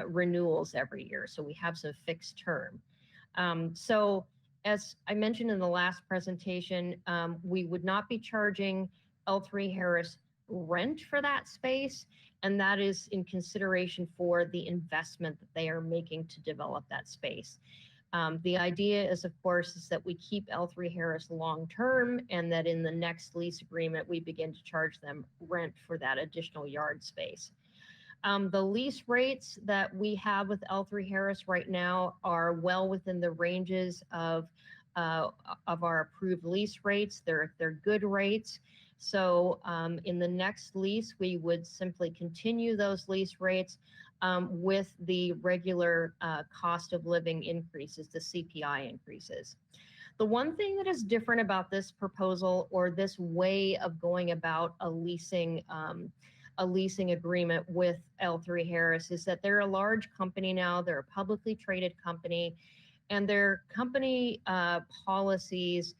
renewals every year. So we have some fixed term. So as I mentioned in the last presentation, we would not be charging L3 Harris rent for that space. And that is in consideration for the investment that they are making to develop that space. The idea is, of course, is that we keep L3 Harris long-term and that in the next lease agreement, we begin to charge them rent for that additional yard space. The lease rates that we have with L3 Harris right now are well within the ranges of our approved lease rates. They're good rates. So in the next lease, we would simply continue those lease rates with the regular cost of living increases, the CPI increases. The one thing that is different about this proposal or this way of going about a leasing agreement with L3 Harris is that they're a large company now. They're a publicly traded company, and their company policies,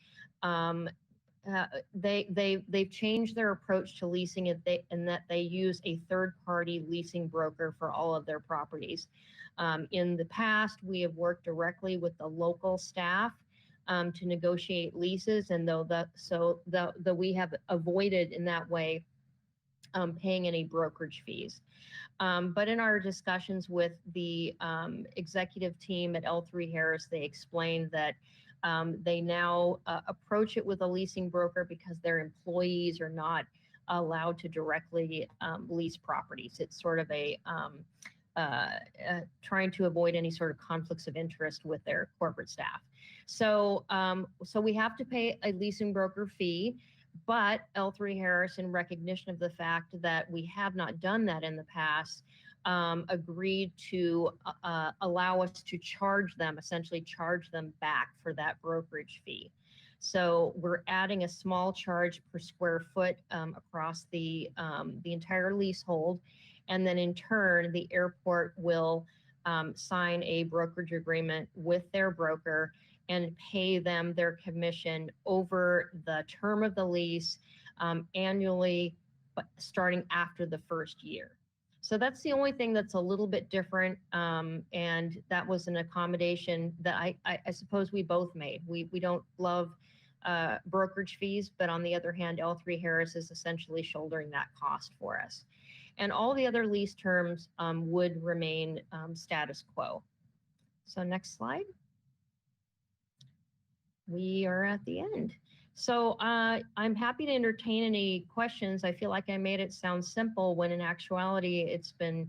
they've changed their approach to leasing it in that they use a third-party leasing broker for all of their properties. In the past, we have worked directly with the local staff to negotiate leases, and though we have avoided in that way paying any brokerage fees. But in our discussions with the executive team at L3 Harris, they explained that they now approach it with a leasing broker because their employees are not allowed to directly lease properties. It's sort of trying to avoid any sort of conflicts of interest with their corporate staff. So we have to pay a leasing broker fee, but L3 Harris, in recognition of the fact that we have not done that in the past, agreed to allow us to essentially charge them back for that brokerage fee. So we're adding a small charge per square foot across the entire leasehold. And then in turn, the airport will sign a brokerage agreement with their broker and pay them their commission over the term of the lease annually, but starting after the first year. So that's the only thing that's a little bit different. And that was an accommodation that I suppose we both made. We don't love brokerage fees, but on the other hand, L3 Harris is essentially shouldering that cost for us. And all the other lease terms would remain status quo. So next slide. We are at the end. So I'm happy to entertain any questions. I feel like I made it sound simple when in actuality it's been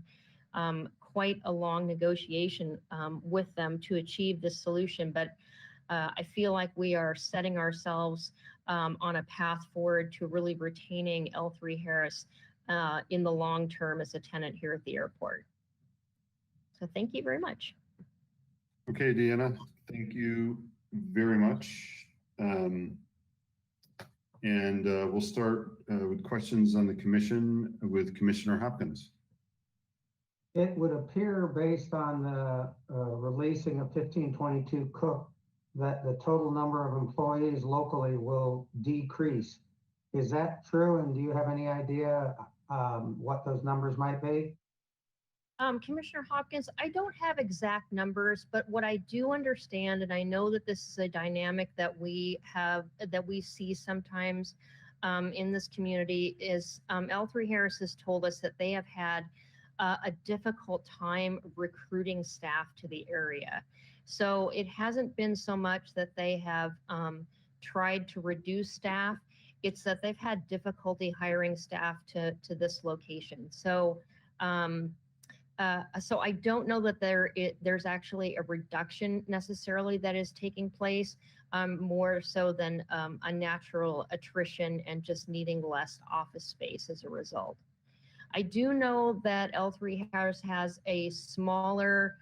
quite a long negotiation with them to achieve this solution. But I feel like we are setting ourselves on a path forward to really retaining L3 Harris in the long term as a tenant here at the airport. So thank you very much. Okay, Deanna, thank you very much. And we'll start with questions on the commission with Commissioner Hopkins. It would appear based on the releasing of 1522 Cook that the total number of employees locally will decrease. Is that true? And do you have any idea what those numbers might be? Commissioner Hopkins, I don't have exact numbers, but what I do understand, and I know that this is a dynamic that we have, that we see sometimes in this community, is L3 Harris has told us that they have had a difficult time recruiting staff to the area. So it hasn't been so much that they have tried to reduce staff. It's that they've had difficulty hiring staff to this location. So so I don't know that there's actually a reduction necessarily that is taking place, more so than a natural attrition and just needing less office space as a result. I do know that L3 Harris has a smaller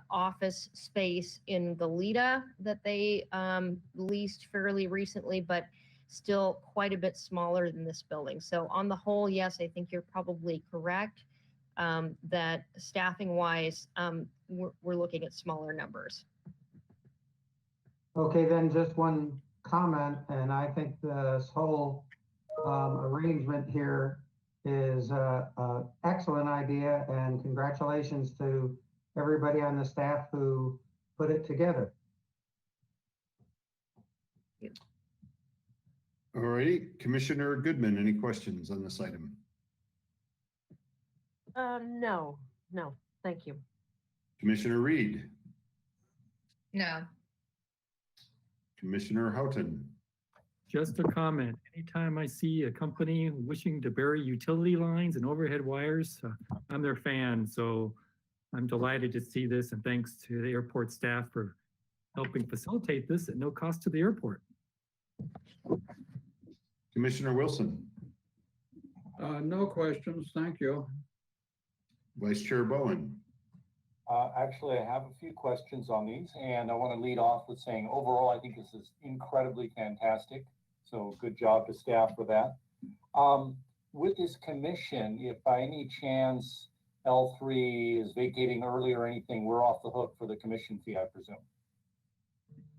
office space in Goleta that they leased fairly recently, but still quite a bit smaller than this building. So on the whole, yes, I think you're probably correct that staffing wise, we're looking at smaller numbers. Okay, then just one comment, and I think this whole arrangement here is an excellent idea, and congratulations to everybody on the staff who put it together. All righty, Commissioner Goodman, any questions on this item? No, thank you. Commissioner Reed, No. Commissioner Houghton, Just a comment. Anytime I see a company wishing to bury utility lines and overhead wires, I'm their fan. So I'm delighted to see this, and thanks to the airport staff for helping facilitate this at no cost to the airport. Commissioner Wilson, No questions, thank you. Vice Chair Bowen. Actually, I have a few questions on these, and I want to lead off with saying overall, I think this is incredibly fantastic. So good job to staff for that. With this commission, if by any chance L3 is vacating early or anything, we're off the hook for the commission fee, I presume.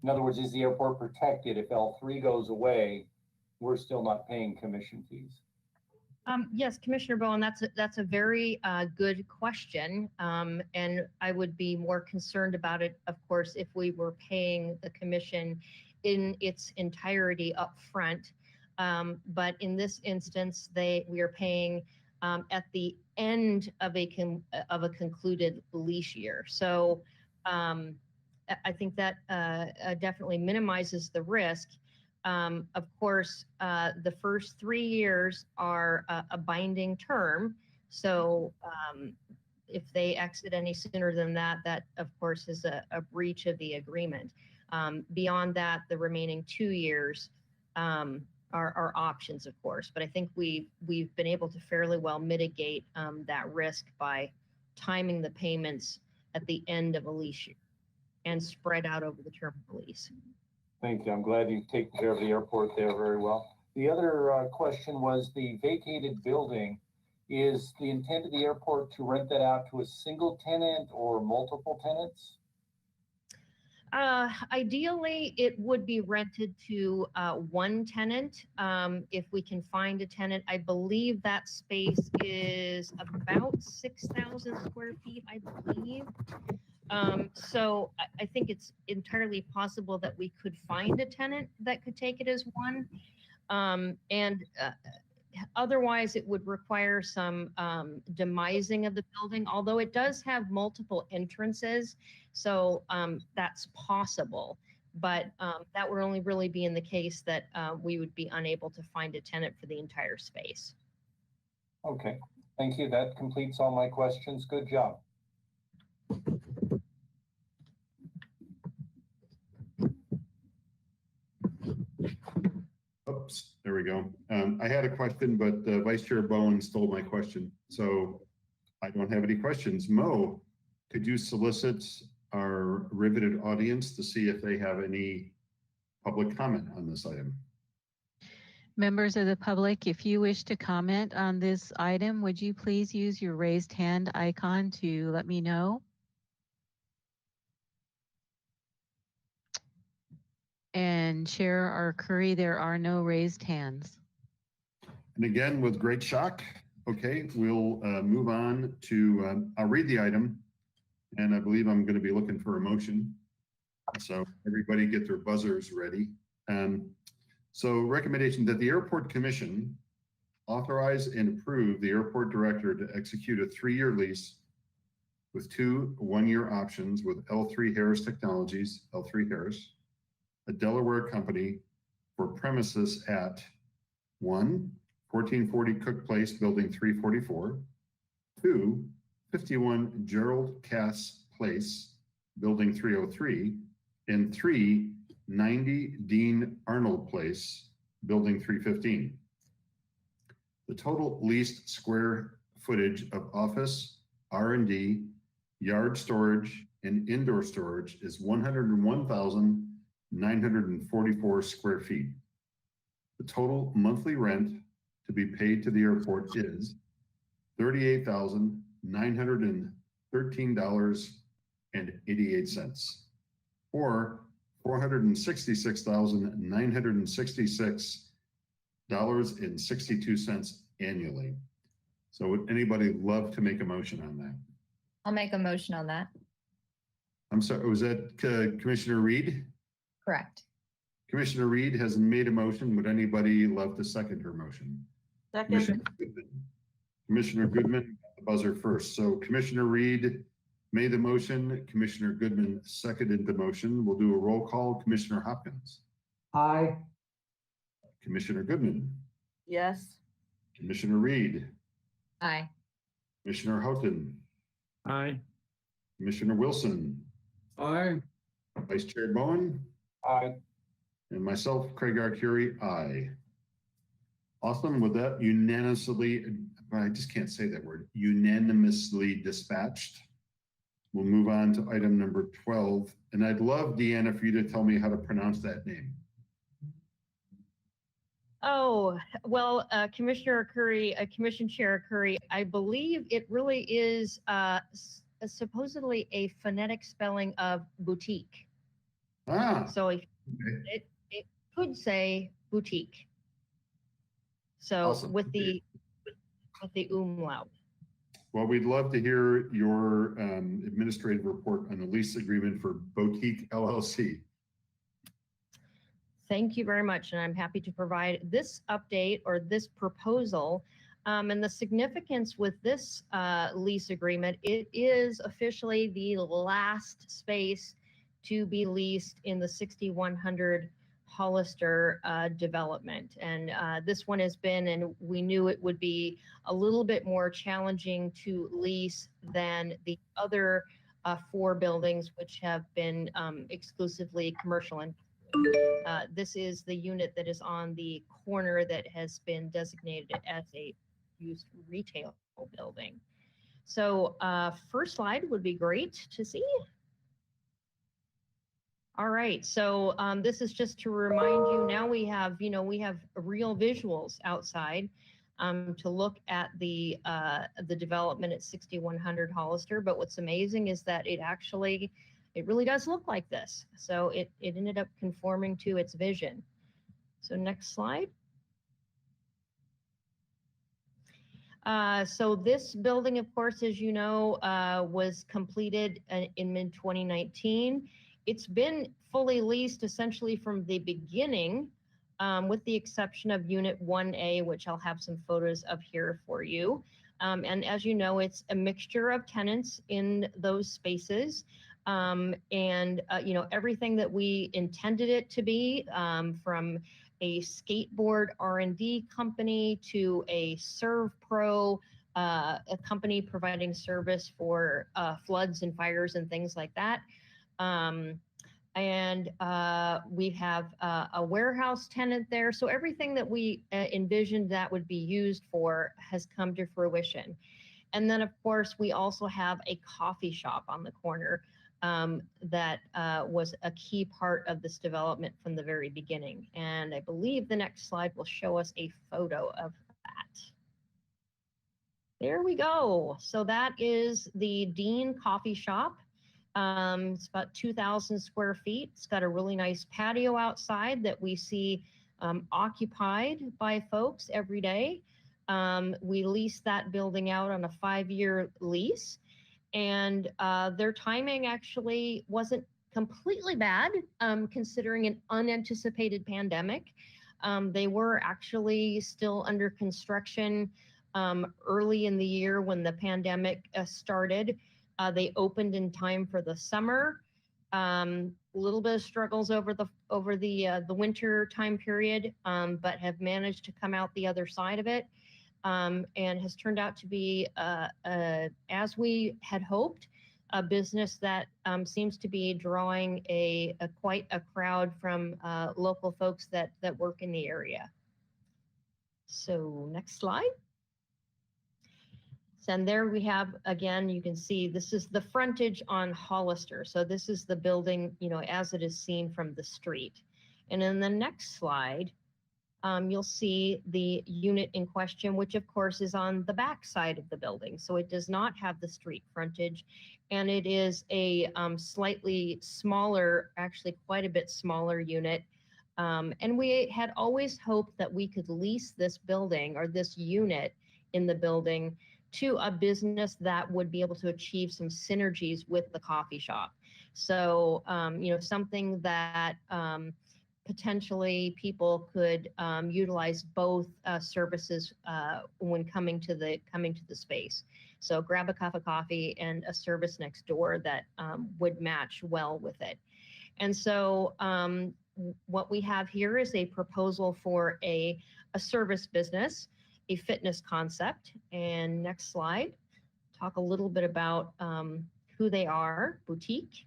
In other words, is the airport protected if L3 goes away, we're still not paying commission fees? Yes, Commissioner Bowen, that's a very good question. And I would be more concerned about it, of course, if we were paying the commission in its entirety up front. But in this instance, we are paying at the end of a concluded lease year. So I think that definitely minimizes the risk. Of course, the first 3 years are a binding term. So if they exit any sooner than that, that of course is a breach of the agreement. Beyond that, the remaining 2 years are options, of course. But I think we've been able to fairly well mitigate that risk by timing the payments at the end of a lease year and spread out over the term of the lease. Thank you. I'm glad you've taken care of the airport there very well. The other question was the vacated building. Is the intent of the airport to rent that out to a single tenant or multiple tenants? Ideally, it would be rented to one tenant. If we can find a tenant, I believe that space is about 6,000 square feet, I believe. So I think it's entirely possible that we could find a tenant that could take it as one. Otherwise, it would require some demising of the building, although it does have multiple entrances. So that's possible. But that would only really be in the case that we would be unable to find a tenant for the entire space. Okay, thank you. That completes all my questions. Good job. Oops, there we go. I had a question, but Vice Chair Bowen stole my question. So I don't have any questions. Mo, could you solicit our riveted audience to see if they have any public comment on this item? Members of the public, if you wish to comment on this item, would you please use your raised hand icon to let me know? And Chair Arcuri, there are no raised hands. And again, with great shock, Okay, we'll move on to, I'll read the item, and I believe I'm going to be looking for a motion. So everybody get their buzzers ready. So recommendation that the Airport Commission authorize and approve the airport director to execute a 3-year lease with 2 one-year options with L3 Harris Technologies, L3 Harris, a Delaware company, for premises at 1, 1440 Cook Place, Building 344, 2, 51 Gerald Cass Place, Building 303, and 3, 90 Dean Arnold Place, Building 315. The total leased square footage of office, R&D, yard storage, and indoor storage is 101,944 square feet. The total monthly rent to be paid to the airport is $38,913.88, or $466,966.62 annually. So would anybody love to make a motion on that? I'll make a motion on that. I'm sorry, was that Commissioner Reed? Correct. Commissioner Reed has made a motion. Would anybody love to second her motion? Second. Commissioner Goodman, the buzzer first. So Commissioner Reed made the motion. Commissioner Goodman seconded the motion. We'll do a roll call. Commissioner Hopkins. Aye. Commissioner Goodman. Yes. Commissioner Reed. Aye. Commissioner Houghton. Aye. Commissioner Wilson. Aye. Vice Chair Bowen. Aye. And myself, Craig Arcuri, aye. Awesome. With that unanimously, I just can't say that word, unanimously dispatched. We'll move on to item number 12. And I'd love, Deanna, for you to tell me how to pronounce that name. Oh, well, Commissioner Curry, Commission Chair Curry, I believe it really is supposedly a phonetic spelling of boutique. Ah, So okay. it could say boutique. So Awesome. with the umlaut. Well, we'd love to hear your administrative report on the lease agreement for Boutique LLC. Thank you very much, and I'm happy to provide this update or this proposal. And the significance with this lease agreement, it is officially the last space to be leased in the 6100 Hollister development. And this one has been, and we knew it would be a little bit more challenging to lease than the other 4 buildings, which have been exclusively commercial. And this is the unit that is on the corner that has been designated as a used retail building. So first slide would be great to see. All right, so this is just to remind you, now we have real visuals outside to look at the development at 6100 Hollister. But what's amazing is that it really does look like this. So it ended up conforming to its vision. So next slide. So this building, of course, as you know, was completed in mid-2019. It's been fully leased essentially from the beginning, with the exception of Unit 1A, which I'll have some photos of here for you. And as you know, it's a mixture of tenants in those spaces. Everything that we intended it to be, from a skateboard R&D company to a ServPro, a company providing service for floods and fires and things like that. We have a warehouse tenant there. So everything that we envisioned that would be used for has come to fruition. And then, of course, we also have a coffee shop on the corner that was a key part of this development from the very beginning. And I believe the next slide will show us a photo of that. There we go. So that is the Dean Coffee Shop. It's about 2,000 square feet. It's got a really nice patio outside that we see occupied by folks every day. We leased that building out on a 5-year lease, and their timing actually wasn't completely bad, considering an unanticipated pandemic. They were actually still under construction early in the year when the pandemic started. They opened in time for the summer. A little bit of struggles over the winter time period, but have managed to come out the other side of it, and has turned out to be, as we had hoped, a business that seems to be drawing quite a crowd from local folks that work in the area. So next slide. And there we have, again, you can see this is the frontage on Hollister. So this is the building, as it is seen from the street. And in the next slide, you'll see the unit in question, which of course is on the back side of the building. So it does not have the street frontage, and it is a slightly smaller, actually quite a bit smaller unit. And we had always hoped that we could lease this building or this unit in the building to a business that would be able to achieve some synergies with the coffee shop. So, something that potentially people could utilize both services when coming to the space. So grab a cup of coffee and a service next door that would match well with it. And so what we have here is a proposal for a service business, a fitness concept. And next slide, talk a little bit about who they are, boutique.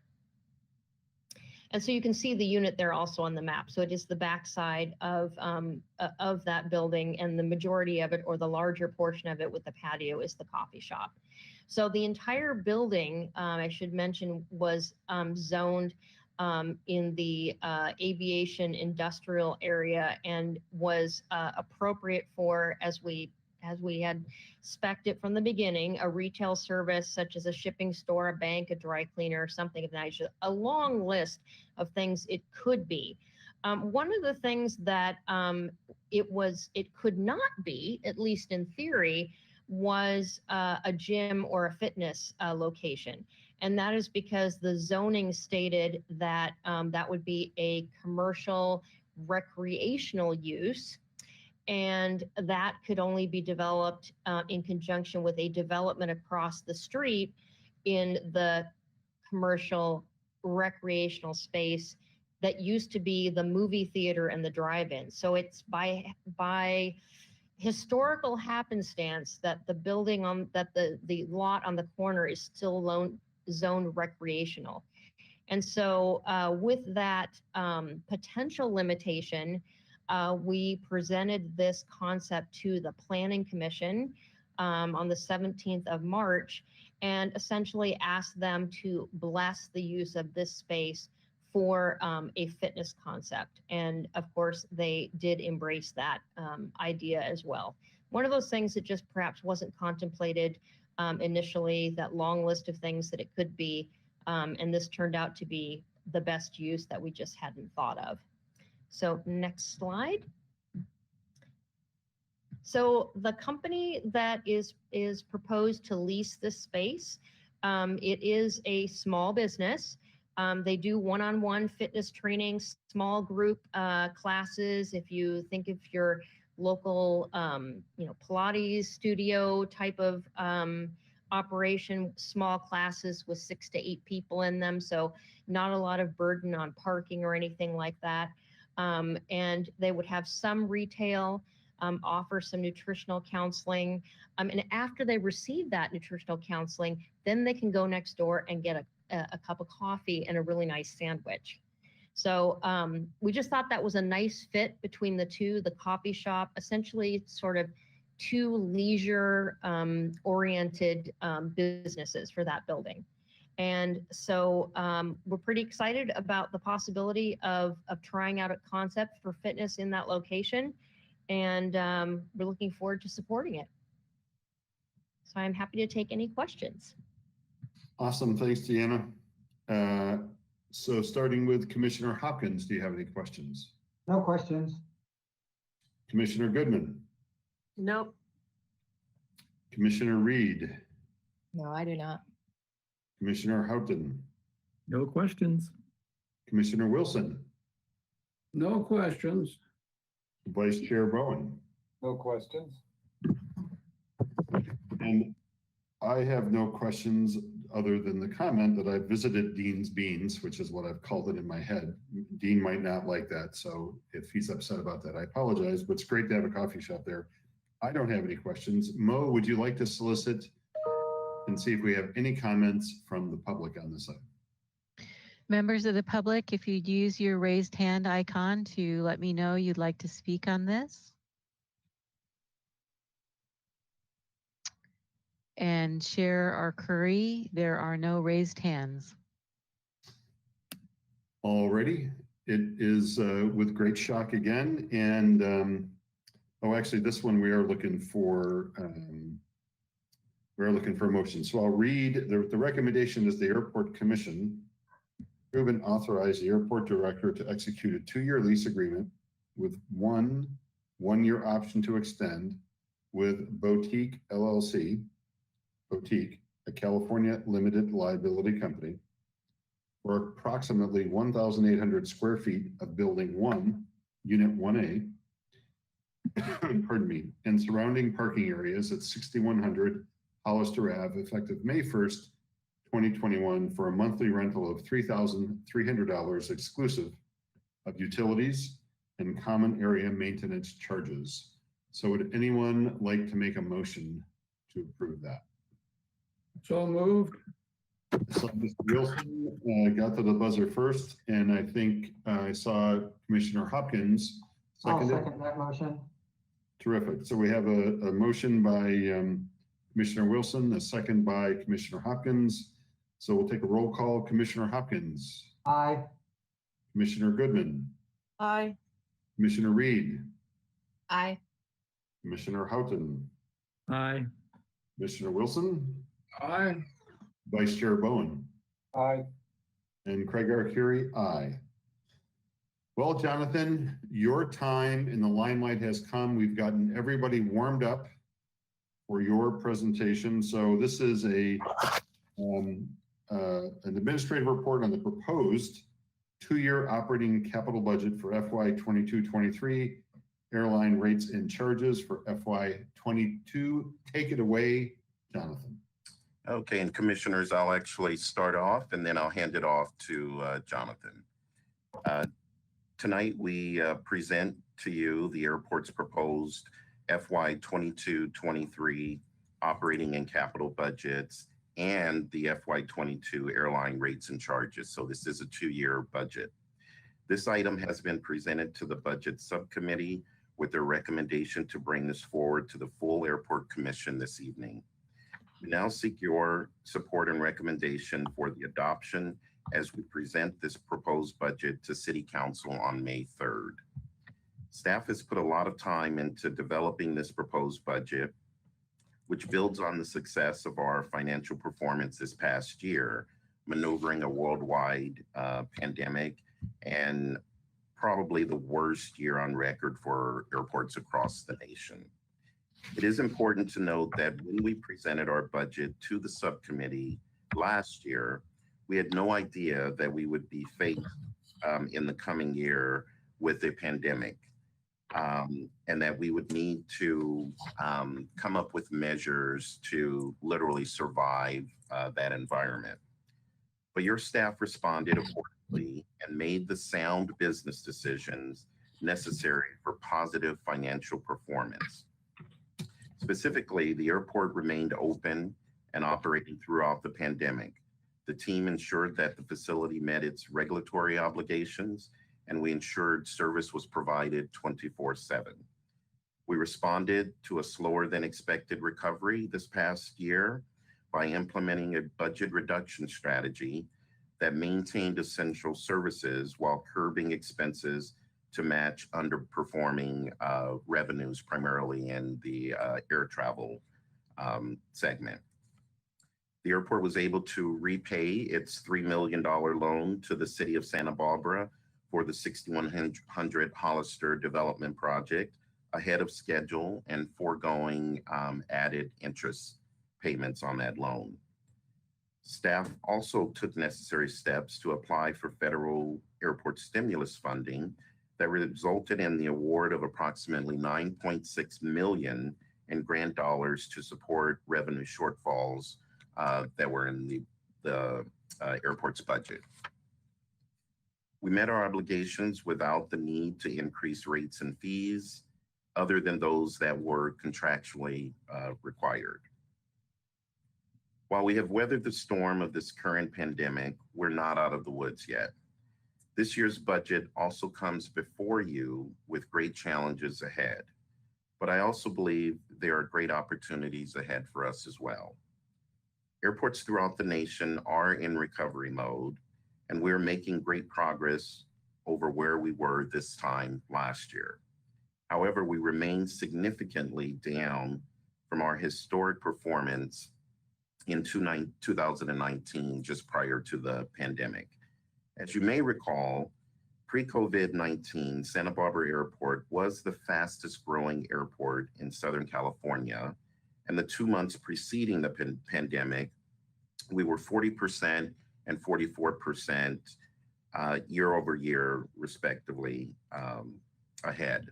And so you can see the unit there also on the map. So it is the backside of that building, and the majority of it, or the larger portion of it with the patio, is the coffee shop. So the entire building, I should mention, was zoned in the aviation industrial area, and was appropriate for, as we had spec'd it from the beginning, a retail service such as a shipping store, a bank, a dry cleaner, something of that nature, a long list of things it could be. One of the things that it could not be, at least in theory, was a gym or a fitness location. And that is because the zoning stated that that would be a commercial recreational use, and that could only be developed in conjunction with a development across the street in the commercial recreational space that used to be the movie theater and the drive-in. So it's by historical happenstance that the building the lot on the corner is still zoned recreational. And so with that potential limitation, we presented this concept to the Planning Commission on the 17th of March, and essentially asked them to bless the use of this space for a fitness concept. And of course, they did embrace that idea as well. One of those things that just perhaps wasn't contemplated initially, that long list of things that it could be, and this turned out to be the best use that we just hadn't thought of. So next slide. So the company that is proposed to lease this space, it is a small business. They do one-on-one fitness training, small group classes. If you think of your local, Pilates studio type of operation, small classes with 6 to 8 people in them. So not a lot of burden on parking or anything like that. And they would have some retail, offer some nutritional counseling. And after they receive that nutritional counseling, then they can go next door and get a cup of coffee and a really nice sandwich. So we just thought that was a nice fit between the two, the coffee shop, essentially sort of two leisure oriented businesses for that building. And so we're pretty excited about the possibility of trying out a concept for fitness in that location. And we're looking forward to supporting it. So I'm happy to take any questions. Awesome. Thanks, Deanna. So starting with Commissioner Hopkins, do you have any questions? No questions. Commissioner Goodman, Nope. Commissioner Reed, No, I do not. Commissioner Houghton, No questions. Commissioner Wilson, No questions. Vice Chair Bowen. No questions. And I have no questions other than the comment that I visited Dean's Beans, which is what I've called it in my head. Dean might not like that, so if he's upset about that, I apologize, but it's great to have a coffee shop there. I don't have any questions. Mo, would you like to solicit and see if we have any comments from the public on this item? Members of the public, if you'd use your raised hand icon to let me know you'd like to speak on this. And Chair Arcuri, there are no raised hands. Alrighty, it is with great shock again. And oh, actually, this one we are looking for a motion. So I'll read the recommendation is the Airport Commission approve and authorize the airport director to execute a 2-year lease agreement with one-year option to extend with Boutique LLC, Boutique, a California limited liability company, for approximately 1,800 square feet of Building 1, Unit 1A, pardon me, and surrounding parking areas at 6100 Hollister Ave, effective May 1st, 2021, for a monthly rental of $3,300 exclusive of utilities and common area maintenance charges. So would anyone like to make a motion to approve that? So moved. So Mr. Wilson got to the buzzer first, and I think I saw Commissioner Hopkins I'll seconded. second that motion. Terrific. So we have a motion by Commissioner Wilson, a second by Commissioner Hopkins. So we'll take a roll call. Commissioner Hopkins, Aye. Commissioner Goodman, Aye. Commissioner Reed, Aye. Commissioner Houghton, Aye. Commissioner Wilson, Aye. Vice Chair Bowen, Aye. and Craig Arcuri, aye. Well, Jonathan, your time in the limelight has come. We've gotten everybody warmed up for your presentation. So this is an administrative report on the proposed 2-year operating capital budget for FY 22-23, airline rates and charges for FY 22. Take it away, Jonathan. Okay, and commissioners, I'll actually start off and then I'll hand it off to Jonathan. Tonight, we present to you the airport's proposed FY 22-23 operating and capital budgets and the FY 22 airline rates and charges. So this is a 2-year budget. This item has been presented to the Budget Subcommittee with their recommendation to bring this forward to the full Airport Commission this evening. We now seek your support and recommendation for the adoption as we present this proposed budget to City Council on May 3rd. Staff has put a lot of time into developing this proposed budget, which builds on the success of our financial performance this past year, maneuvering a worldwide pandemic and probably the worst year on record for airports across the nation. It is important to note that when we presented our budget to the subcommittee last year, we had no idea that we would be faced in the coming year with a pandemic, and that we would need to come up with measures to literally survive that environment. But your staff responded accordingly and made the sound business decisions necessary for positive financial performance. Specifically, the airport remained open and operating throughout the pandemic. The team ensured that the facility met its regulatory obligations, and we ensured service was provided 24/7. We responded to a slower than expected recovery this past year by implementing a budget reduction strategy that maintained essential services while curbing expenses to match underperforming revenues, primarily in the air travel segment. The airport was able to repay its $3 million loan to the city of Santa Barbara for the 6100 Hollister development project ahead of schedule and foregoing added interest payments on that loan. Staff also took necessary steps to apply for federal airport stimulus funding that resulted in the award of approximately $9.6 million in grant dollars to support revenue shortfalls that were in the airport's budget. We met our obligations without the need to increase rates and fees other than those that were contractually required. While we have weathered the storm of this current pandemic, we're not out of the woods yet. This year's budget also comes before you with great challenges ahead, but I also believe there are great opportunities ahead for us as well. Airports throughout the nation are in recovery mode, and we're making great progress over where we were this time last year. However, we remain significantly down from our historic performance in 2019, just prior to the pandemic. As you may recall, pre-COVID-19, Santa Barbara Airport was the fastest growing airport in Southern California. And the 2 months preceding the pandemic, we were 40% and 44% year over year, respectively, ahead.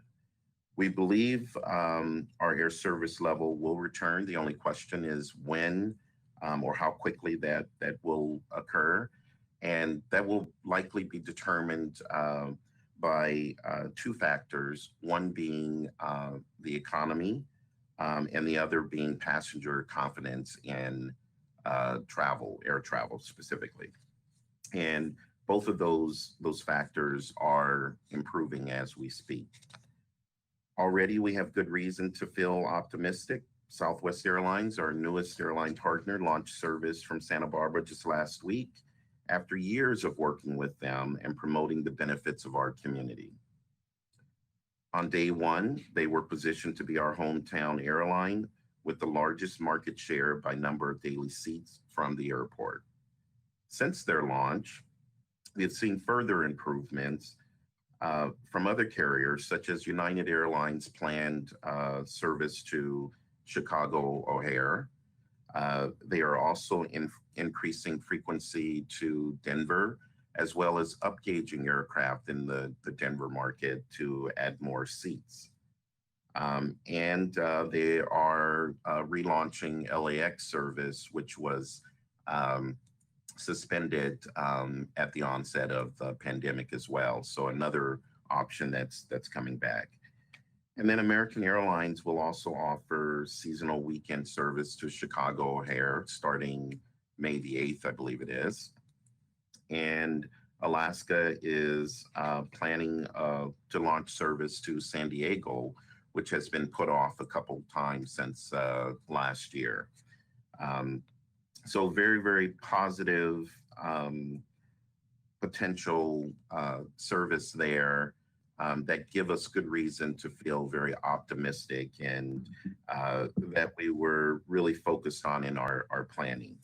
We believe our air service level will return. The only question is when or how quickly that will occur. And that will likely be determined by two factors, one being the economy and the other being passenger confidence in travel, air travel specifically. And both of those factors are improving as we speak. Already we have good reason to feel optimistic. Southwest Airlines, our newest airline partner, launched service from Santa Barbara just last week after years of working with them and promoting the benefits of our community. On day one, they were positioned to be our hometown airline with the largest market share by number of daily seats from the airport. Since their launch, we have seen further improvements from other carriers, such as United Airlines planned service to Chicago O'Hare. They are also increasing frequency to Denver, as well as upgauging aircraft in the Denver market to add more seats. And they are relaunching LAX service, which was suspended at the onset of the pandemic as well. So another option that's coming back. And then American Airlines will also offer seasonal weekend service to Chicago O'Hare starting May the 8th, I believe it is. And Alaska is planning to launch service to San Diego, which has been put off a couple times since last year. So very, very positive potential service there that give us good reason to feel very optimistic and that we were really focused on in our planning.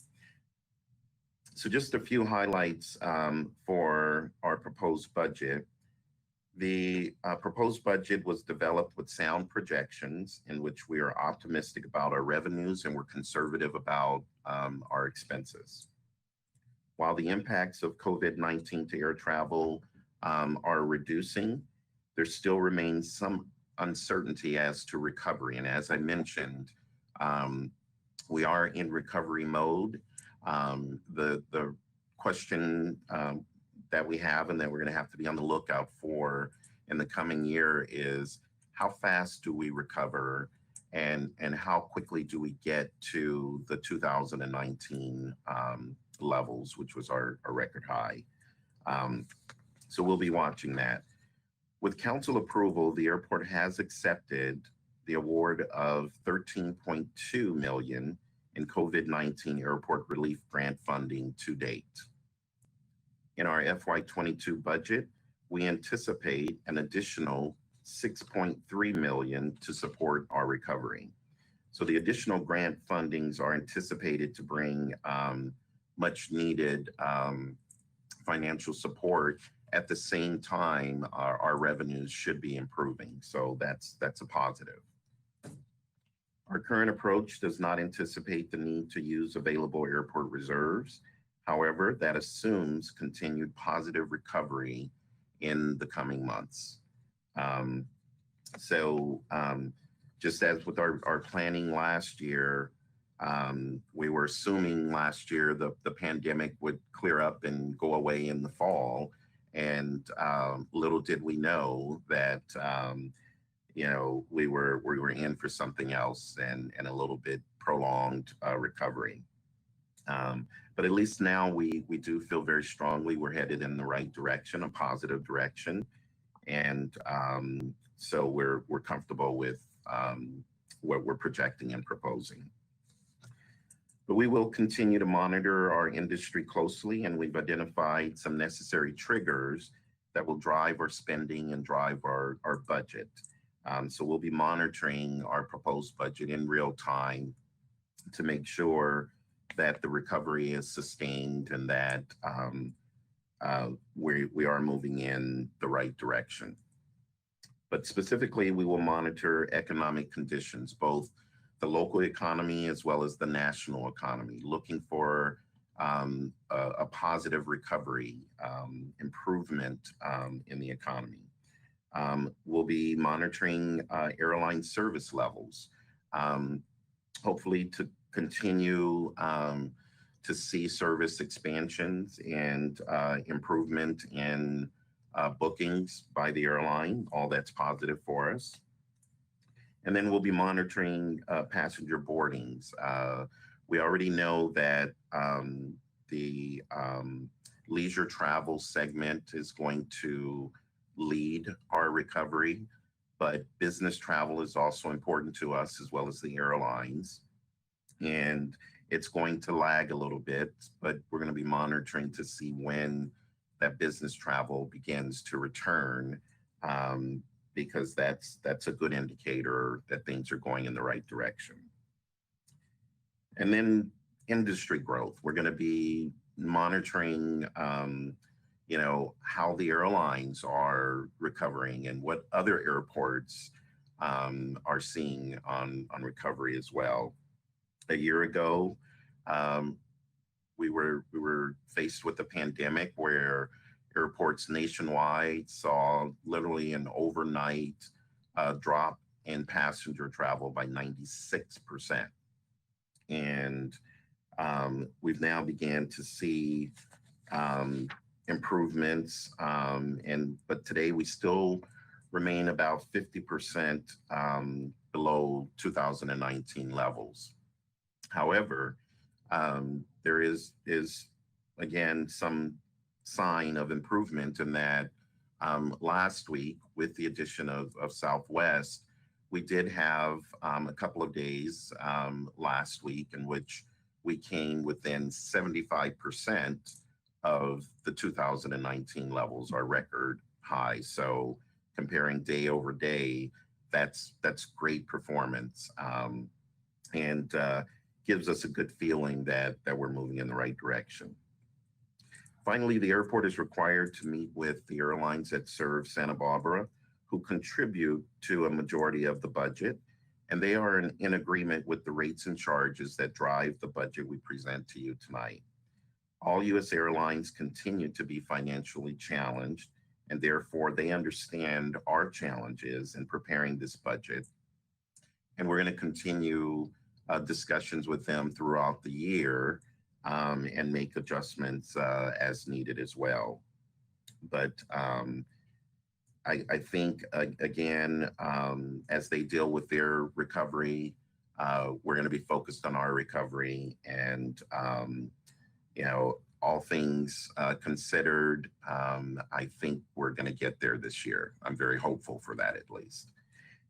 So just a few highlights for our proposed budget. The proposed budget was developed with sound projections in which we are optimistic about our revenues and we're conservative about our expenses. While the impacts of COVID-19 to air travel are reducing, there still remains some uncertainty as to recovery. And as I mentioned, we are in recovery mode. The question that we have and that we're going to have to be on the lookout for in the coming year is how fast do we recover and how quickly do we get to the 2019 levels, which was our record high. So we'll be watching that. With council approval, the airport has accepted the award of $13.2 million in COVID-19 airport relief grant funding to date. In our FY22 budget, we anticipate an additional $6.3 million to support our recovery. So the additional grant fundings are anticipated to bring much needed financial support at the same time, our revenues should be improving. So that's a positive. Our current approach does not anticipate the need to use available airport reserves. However, that assumes continued positive recovery in the coming months. Just as with our planning last year, we were assuming last year the pandemic would clear up and go away in the fall. And little did we know that, we were in for something else and a little bit prolonged recovery. But at least now we do feel very strongly we're headed in the right direction, a positive direction. And so we're comfortable with what we're projecting and proposing. But we will continue to monitor our industry closely, and we've identified some necessary triggers that will drive our spending and drive our budget. So we'll be monitoring our proposed budget in real time to make sure that the recovery is sustained and that we are moving in the right direction. But specifically, we will monitor economic conditions, both the local economy as well as the national economy, looking for a positive recovery, improvement in the economy. We'll be monitoring airline service levels, hopefully to continue to see service expansions and improvement in bookings by the airline. All that's positive for us. And then we'll be monitoring passenger boardings. We already know that the leisure travel segment is going to lead our recovery, but business travel is also important to us as well as the airlines. And it's going to lag a little bit, but we're going to be monitoring to see when that business travel begins to return, because that's a good indicator that things are going in the right direction. And then industry growth. We're going to be monitoring, how the airlines are recovering and what other airports are seeing on recovery as well. A year ago, we were faced with a pandemic where airports nationwide saw literally an overnight drop in passenger travel by 96%. And we've now began to see improvements, but today we still remain about 50% below 2019 levels. However, there is again some sign of improvement in that last week, with the addition of Southwest, we did have a couple of days last week in which we came within 75% of the 2019 levels, our record high. So comparing day over day, that's great performance, and gives us a good feeling that we're moving in the right direction. Finally, the airport is required to meet with the airlines that serve Santa Barbara, who contribute to a majority of the budget, and they are in agreement with the rates and charges that drive the budget we present to you tonight. All U.S. airlines continue to be financially challenged, and therefore they understand our challenges in preparing this budget. And we're going to continue discussions with them throughout the year and make adjustments as needed as well. But I think, again, as they deal with their recovery, we're going to be focused on our recovery. And, all things considered, I think we're going to get there this year. I'm very hopeful for that, at least.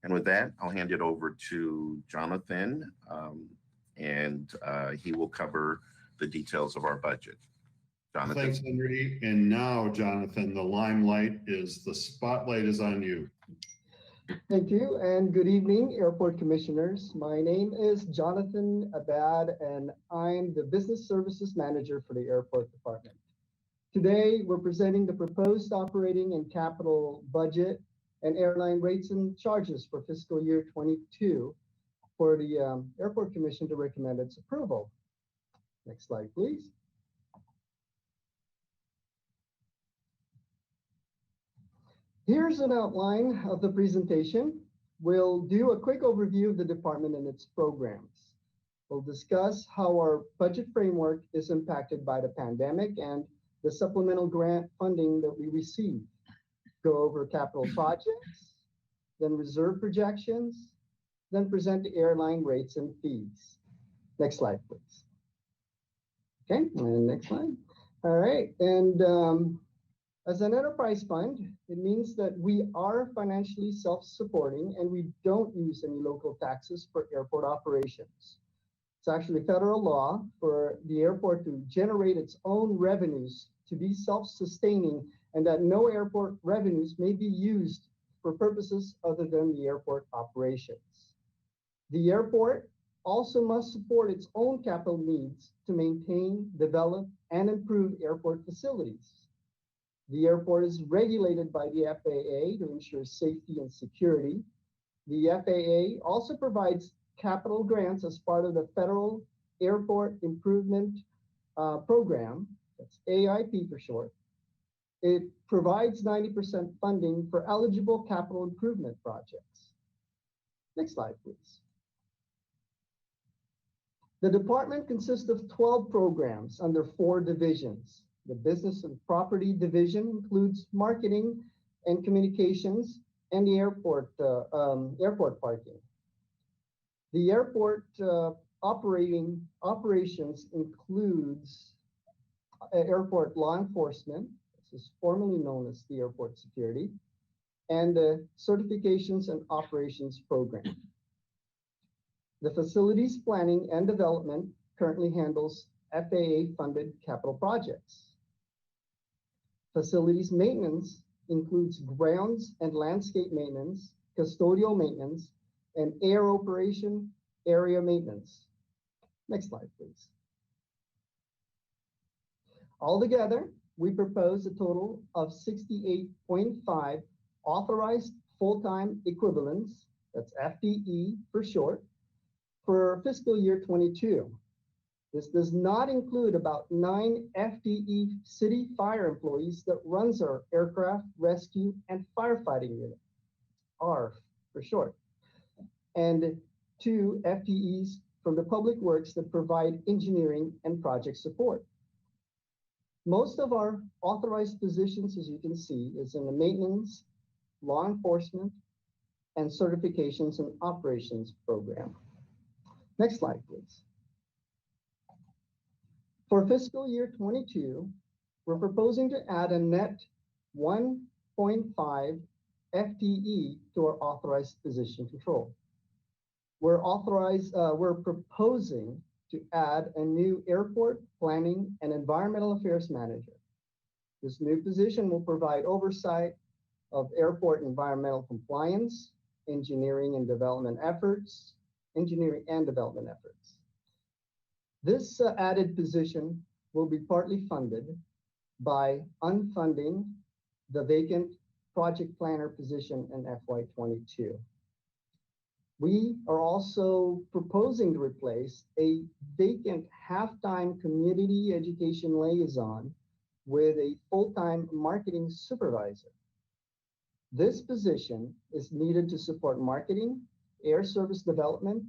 And with that, I'll hand it over to Jonathan, and he will cover the details of our budget. Jonathan. Thanks, Henry. And now, Jonathan, the spotlight is on you. Thank you, and good evening, Airport Commissioners. My name is Jonathan Abad, and I'm the Business Services Manager for the Airport Department. Today, we're presenting the proposed operating and capital budget and airline rates and charges for fiscal year 22 for the Airport Commission to recommend its approval. Next slide, please. Here's an outline of the presentation. We'll do a quick overview of the department and its programs. We'll discuss how our budget framework is impacted by the pandemic and the supplemental grant funding that we receive. Go over capital projects, then reserve projections, then present the airline rates and fees. Next slide, please. Okay, and next slide. All right, and as an enterprise fund, it means that we are financially self-supporting and we don't use any local taxes for airport operations. It's actually federal law for the airport to generate its own revenues to be self-sustaining, and that no airport revenues may be used for purposes other than the airport operations. The airport also must support its own capital needs to maintain, develop, and improve airport facilities. The airport is regulated by the FAA to ensure safety and security. The FAA also provides capital grants as part of the Federal Airport Improvement Program, that's AIP for short. It provides 90% funding for eligible capital improvement projects. Next slide, please. The department consists of 12 programs under 4 divisions. The Business and Property Division includes marketing and communications and the airport parking. The airport operations includes airport law enforcement, this is formerly known as the airport security, and the certifications and operations program. The facilities planning and development currently handles FAA-funded capital projects. Facilities maintenance includes grounds and landscape maintenance, custodial maintenance, and air operation area maintenance. Next slide, please. Altogether, we propose a total of 68.5 authorized full-time equivalents, that's FTE for short, for fiscal year 22. This does not include about 9 FTE city fire employees that runs our aircraft rescue and firefighting unit, ARF for short, and 2 FTEs from the public works that provide engineering and project support. Most of our authorized positions, as you can see, is in the maintenance, law enforcement, and certifications and operations program. Next slide, please. For fiscal year 22, we're proposing to add a net 1.5 FTE to our authorized position control. We're proposing to add a new airport planning and environmental affairs manager. This new position will provide oversight of airport environmental compliance, engineering and development efforts. This added position will be partly funded by unfunding the vacant project planner position in FY22. We are also proposing to replace a vacant half-time community education liaison with a full-time marketing supervisor. This position is needed to support marketing, air service development,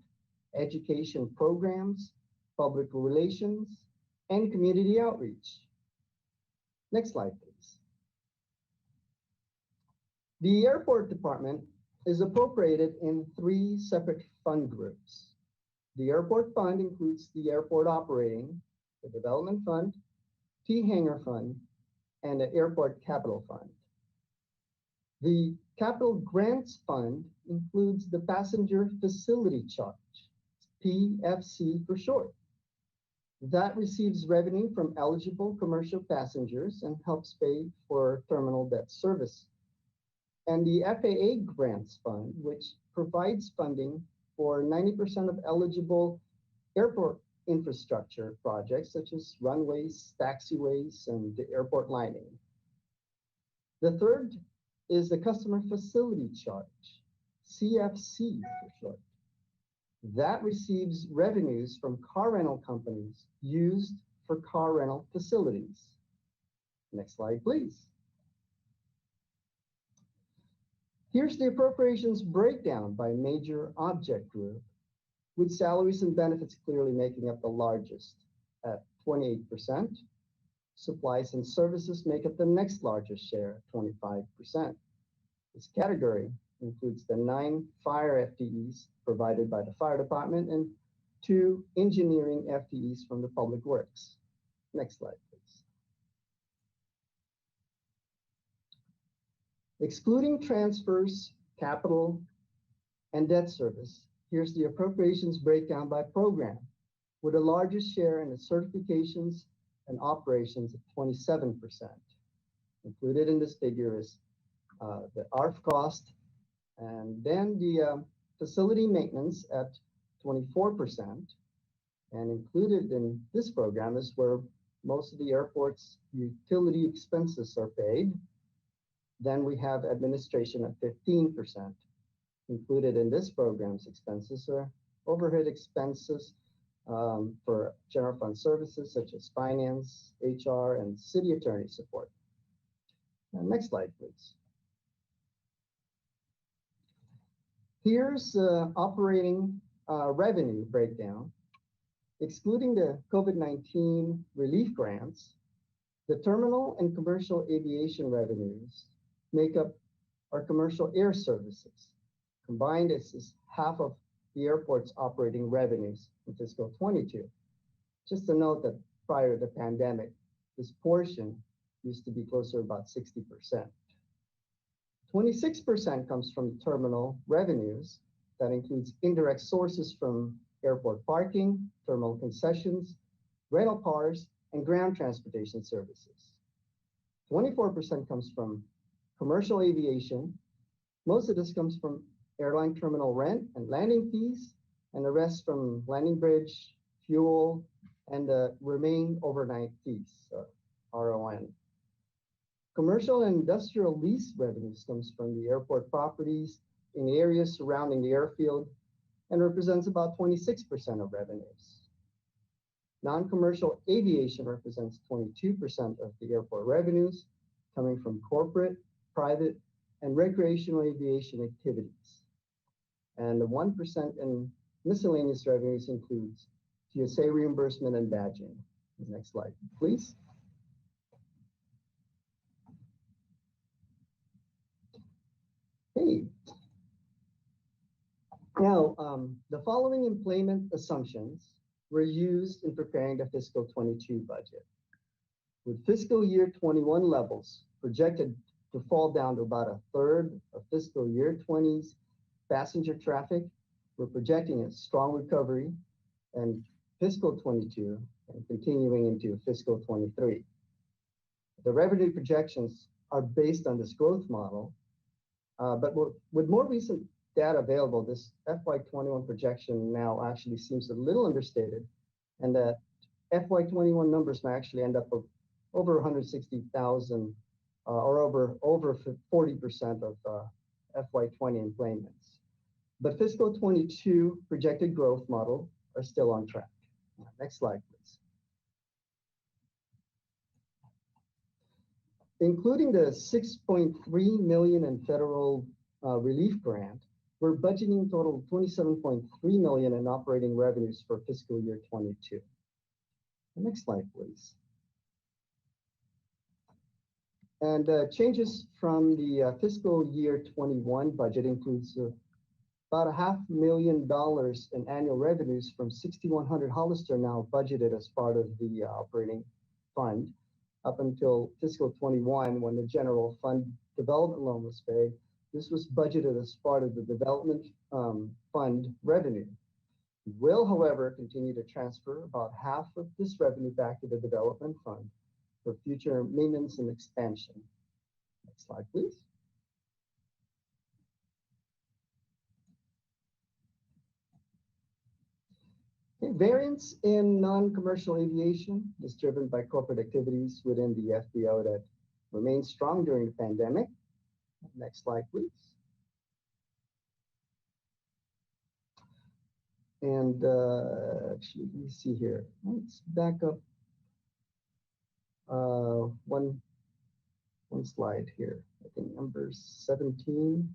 education programs, public relations, and community outreach. Next slide, please. The airport department is appropriated in 3 separate fund groups. The airport fund includes the airport operating, the development fund, T-Hangar fund, and the airport capital fund. The capital grants fund includes the passenger facility charge, PFC for short. That receives revenue from eligible commercial passengers and helps pay for terminal debt service. And the FAA grants fund, which provides funding for 90% of eligible airport infrastructure projects such as runways, taxiways, and the airport lining. The third is the customer facility charge, CFC for short. That receives revenues from car rental companies used for car rental facilities. Next slide, please. Here's the appropriations breakdown by major object group, with salaries and benefits clearly making up the largest at 28%. Supplies and services make up the next largest share, 25%. This category includes the 9 fire FTEs provided by the fire department and 2 engineering FTEs from the public works. Next slide, please. Excluding transfers, capital, and debt service, here's the appropriations breakdown by program, with the largest share in the certifications and operations of 27%. Included in this figure is the ARF cost, and then the facility maintenance at 24%. And included in this program is where most of the airport's utility expenses are paid. Then we have administration at 15%. Included in this program's expenses are overhead expenses for general fund services such as finance, HR, and city attorney support. Next slide, please. Here's operating revenue breakdown. Excluding the COVID-19 relief grants, the terminal and commercial aviation revenues make up our commercial air services. Combined, this is half of the airport's operating revenues in fiscal 22. Just to note that prior to the pandemic, this portion used to be closer to about 60%. 26% comes from terminal revenues. That includes indirect sources from airport parking, terminal concessions, rental cars, and ground transportation services. 24% comes from commercial aviation. Most of this comes from airline terminal rent and landing fees, and the rest from landing bridge, fuel, and the remaining overnight fees, RON. Commercial and industrial lease revenues comes from the airport properties in the areas surrounding the airfield and represents about 26% of revenues. Non-commercial aviation represents 22% of the airport revenues, coming from corporate, private, and recreational aviation activities. And the 1% in miscellaneous revenues includes TSA reimbursement and badging. Next slide, please. Hey. Now, the following employment assumptions were used in preparing the fiscal 22 budget. With fiscal year 21 levels projected to fall down to about a third of fiscal year 20's passenger traffic, we're projecting a strong recovery in fiscal 22 and continuing into fiscal 23. The revenue projections are based on this growth model, but with more recent data available, this FY21 projection now actually seems a little understated, and that FY21 numbers may actually end up of over 160,000 or over 40% of FY20 employments. But fiscal 22 projected growth model are still on track. Next slide, please. Including the $6.3 million in federal relief grant, we're budgeting total $27.3 million in operating revenues for fiscal year 22. Next slide, please. And changes from the fiscal year 21 budget includes about $500,000 in annual revenues from 6100 Hollister now budgeted as part of the operating fund up until fiscal 21 when the general fund development loan was paid. This was budgeted as part of the development fund revenue. We will, however, continue to transfer about half of this revenue back to the development fund for future maintenance and expansion. Next slide, please. Variance in non-commercial aviation is driven by corporate activities within the FBO that remained strong during the pandemic. Next slide, please. And actually, let me see here. Let's back up one slide here. I think number 17.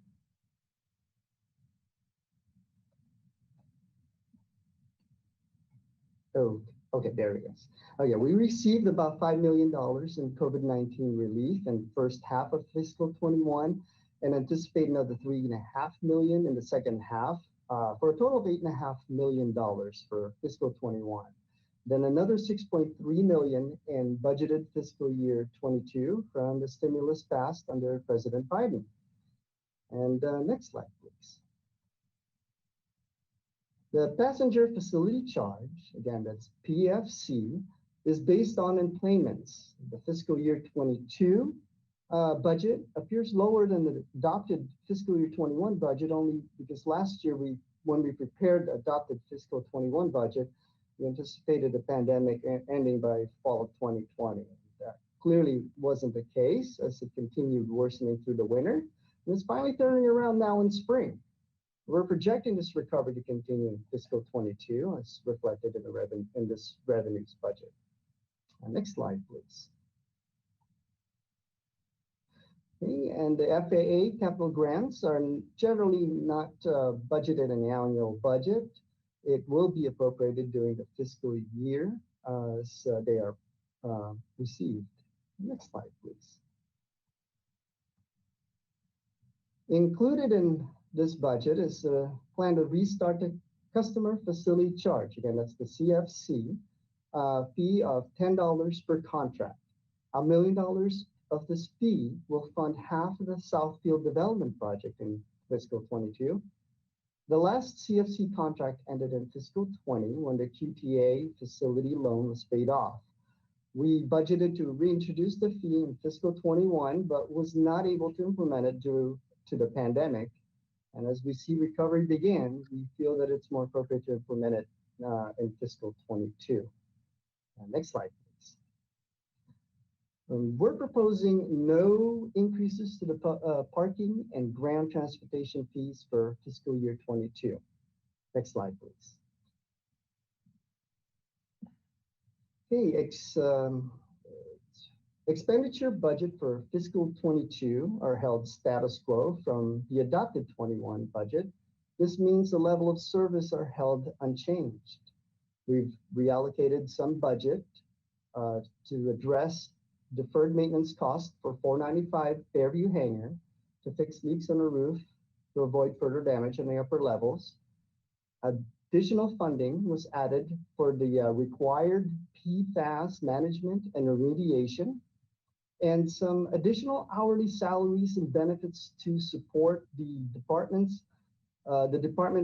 Oh, okay, there it is. Oh yeah, we received about $5 million in COVID-19 relief in the first half of fiscal 21 and anticipate another $3.5 million in the second half for a total of $8.5 million for fiscal 21. Then another $6.3 million in budgeted fiscal year 22 from the stimulus passed under President Biden. And next slide, please. The passenger facility charge, again, that's PFC, is based on enplanements. The fiscal year 22 budget appears lower than the adopted fiscal year 21 budget only because last year when we prepared the adopted fiscal 21 budget, we anticipated the pandemic ending by fall of 2020. That clearly wasn't the case as it continued worsening through the winter. And it's finally turning around now in spring. We're projecting this recovery to continue in fiscal 22 as reflected in this revenues budget. Next slide, please. Okay, and the FAA capital grants are generally not budgeted in the annual budget. It will be appropriated during the fiscal year as they are received. Next slide, please. Included in this budget is a plan to restart the customer facility charge. Again, that's the CFC fee of $10 per contract. $1 million of this fee will fund half of the Southfield development project in fiscal 22. The last CFC contract ended in fiscal 20 when the QTA facility loan was paid off. We budgeted to reintroduce the fee in fiscal 21, but was not able to implement it due to the pandemic. And as we see recovery begin, we feel that it's more appropriate to implement it in fiscal 22. Next slide, please. We're proposing no increases to the parking and ground transportation fees for fiscal year 22. Next slide, please. Okay, expenditure budget for fiscal 22 are held status quo from the adopted 21 budget. This means the level of service are held unchanged. We've reallocated some budget to address deferred maintenance costs for 495 Fairview Hangar to fix leaks on the roof to avoid further damage in the upper levels. Additional funding was added for the required PFAS management and remediation, and some additional hourly salaries and benefits to support the department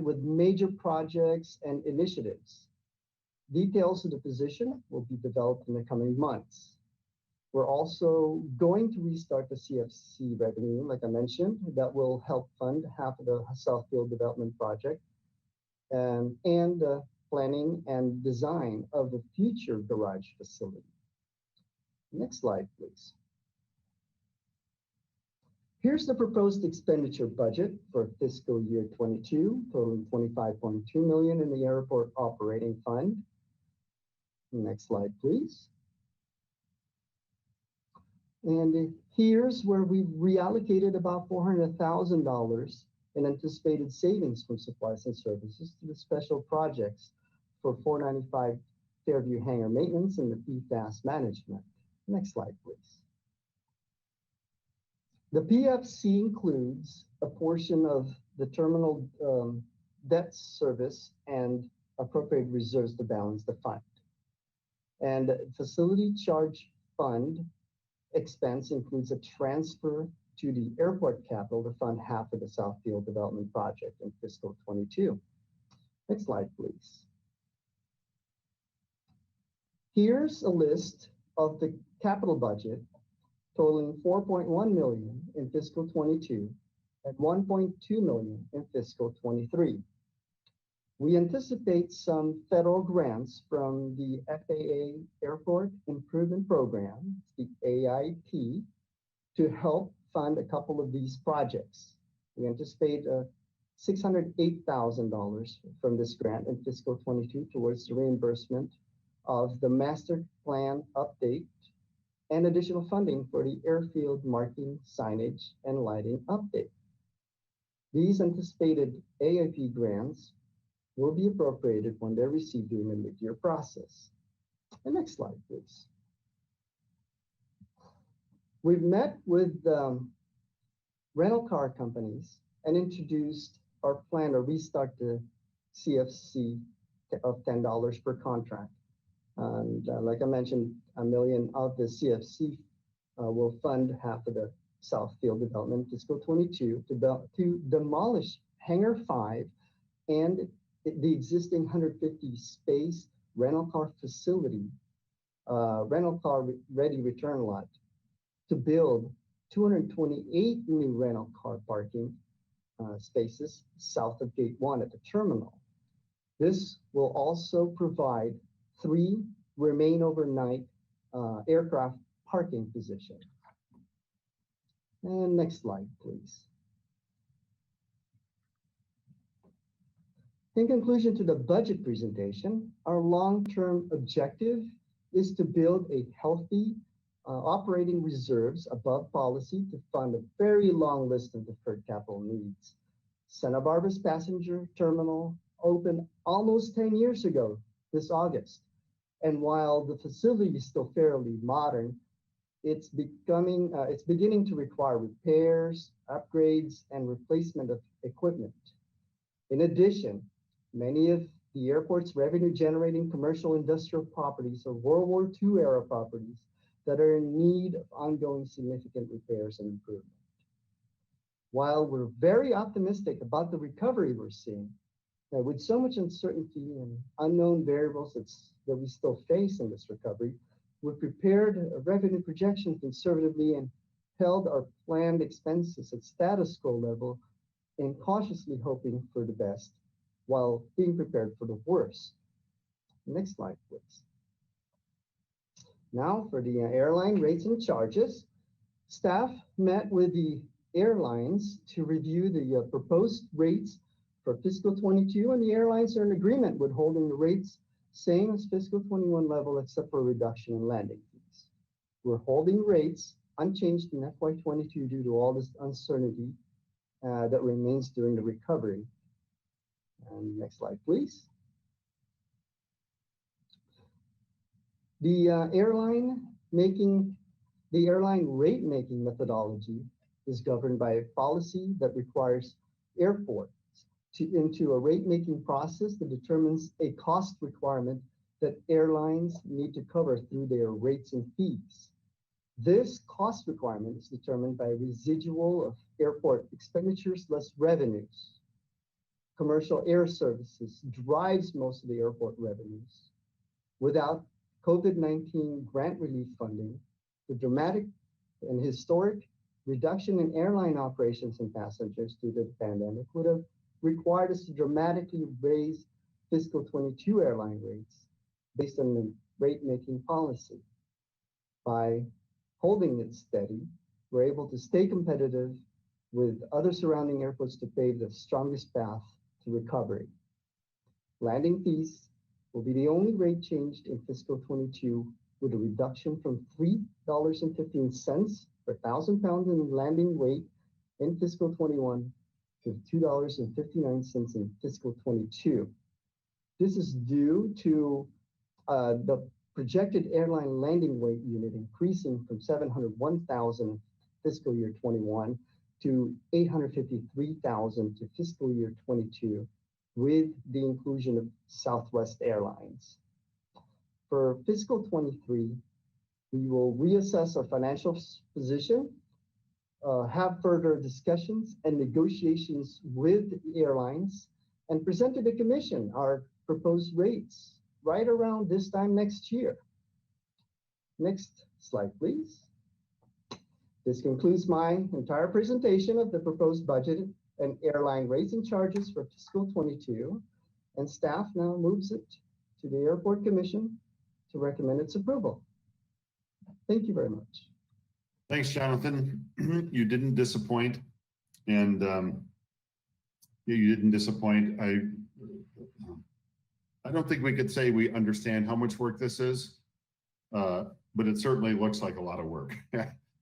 with major projects and initiatives. Details of the position will be developed in the coming months. We're also going to restart the CFC revenue, like I mentioned, that will help fund half of the Southfield development project and planning and design of the future garage facility. Next slide, please. Here's the proposed expenditure budget for fiscal year 22, totaling $25.2 million in the airport operating fund. Next slide, please. And here's where we've reallocated about $400,000 in anticipated savings from supplies and services to the special projects for 495 Fairview Hangar maintenance and the PFAS management. Next slide, please. The PFC includes a portion of the terminal debt service and appropriate reserves to balance the fund. And facility charge fund expense includes a transfer to the airport capital to fund half of the Southfield development project in fiscal 22. Next slide, please. Here's a list of the capital budget totaling $4.1 million in fiscal 22 and $1.2 million in fiscal 23. We anticipate some federal grants from the FAA Airport Improvement Program, the AIP, to help fund a couple of these projects. We anticipate $608,000 from this grant in fiscal 22 towards the reimbursement of the master plan update and additional funding for the airfield marking, signage, and lighting update. These anticipated AIP grants will be appropriated when they're received during the mid-year process. The next slide, please. We've met with rental car companies and introduced our plan to restart the CFC of $10 per contract. And like I mentioned, $1 million of the CFC will fund half of the Southfield development fiscal 22 to demolish Hangar 5 and the existing 150 space rental car facility, rental car ready return lot, to build 228 new rental car parking spaces south of Gate 1 at the terminal. This will also provide 3 remain overnight aircraft parking positions. And next slide, please. In conclusion to the budget presentation, our long-term objective is to build a healthy operating reserves above policy to fund a very long list of deferred capital needs. Santa Barbara's passenger terminal opened almost 10 years ago this August. And while the facility is still fairly modern, it's beginning to require repairs, upgrades, and replacement of equipment. In addition, many of the airport's revenue-generating commercial industrial properties are World War II era properties that are in need of ongoing significant repairs and improvement. While we're very optimistic about the recovery we're seeing, with so much uncertainty and unknown variables that we still face in this recovery, we've prepared a revenue projection conservatively and held our planned expenses at status quo level and cautiously hoping for the best while being prepared for the worst. Next slide, please. Now for the airline rates and charges. Staff met with the airlines to review the proposed rates for fiscal 22, and the airlines are in agreement with holding the rates same as fiscal 21 level except for a reduction in landing fees. We're holding rates unchanged in FY22 due to all this uncertainty that remains during the recovery. And next slide, please. The airline rate making methodology is governed by a policy that requires airports into a rate making process that determines a cost requirement that airlines need to cover through their rates and fees. This cost requirement is determined by a residual of airport expenditures less revenues. Commercial air services drives most of the airport revenues. Without COVID-19 grant relief funding, the dramatic and historic reduction in airline operations and passengers due to the pandemic would have required us to dramatically raise fiscal 22 airline rates based on the rate-making policy. By holding it steady, we're able to stay competitive with other surrounding airports to pave the strongest path to recovery. Landing fees will be the only rate changed in fiscal 22 with a reduction from $3.15 per 1,000 pounds in landing weight in fiscal 21 to $2.59 in fiscal 22. This is due to the projected airline landing weight unit increasing from 701,000 fiscal year 21 to 853,000 to fiscal year 22 with the inclusion of Southwest Airlines. For fiscal 23, we will reassess our financial position, have further discussions and negotiations with the airlines, and present to the commission our proposed rates right around this time next year. Next slide, please. This concludes my entire presentation of the proposed budget and airline rates and charges for fiscal 22. and staff now moves it to the Airport Commission to recommend its approval. Thank you very much. Thanks, Jonathan. You didn't disappoint. And you didn't disappoint. I don't think we could say we understand how much work this is, but it certainly looks like a lot of work.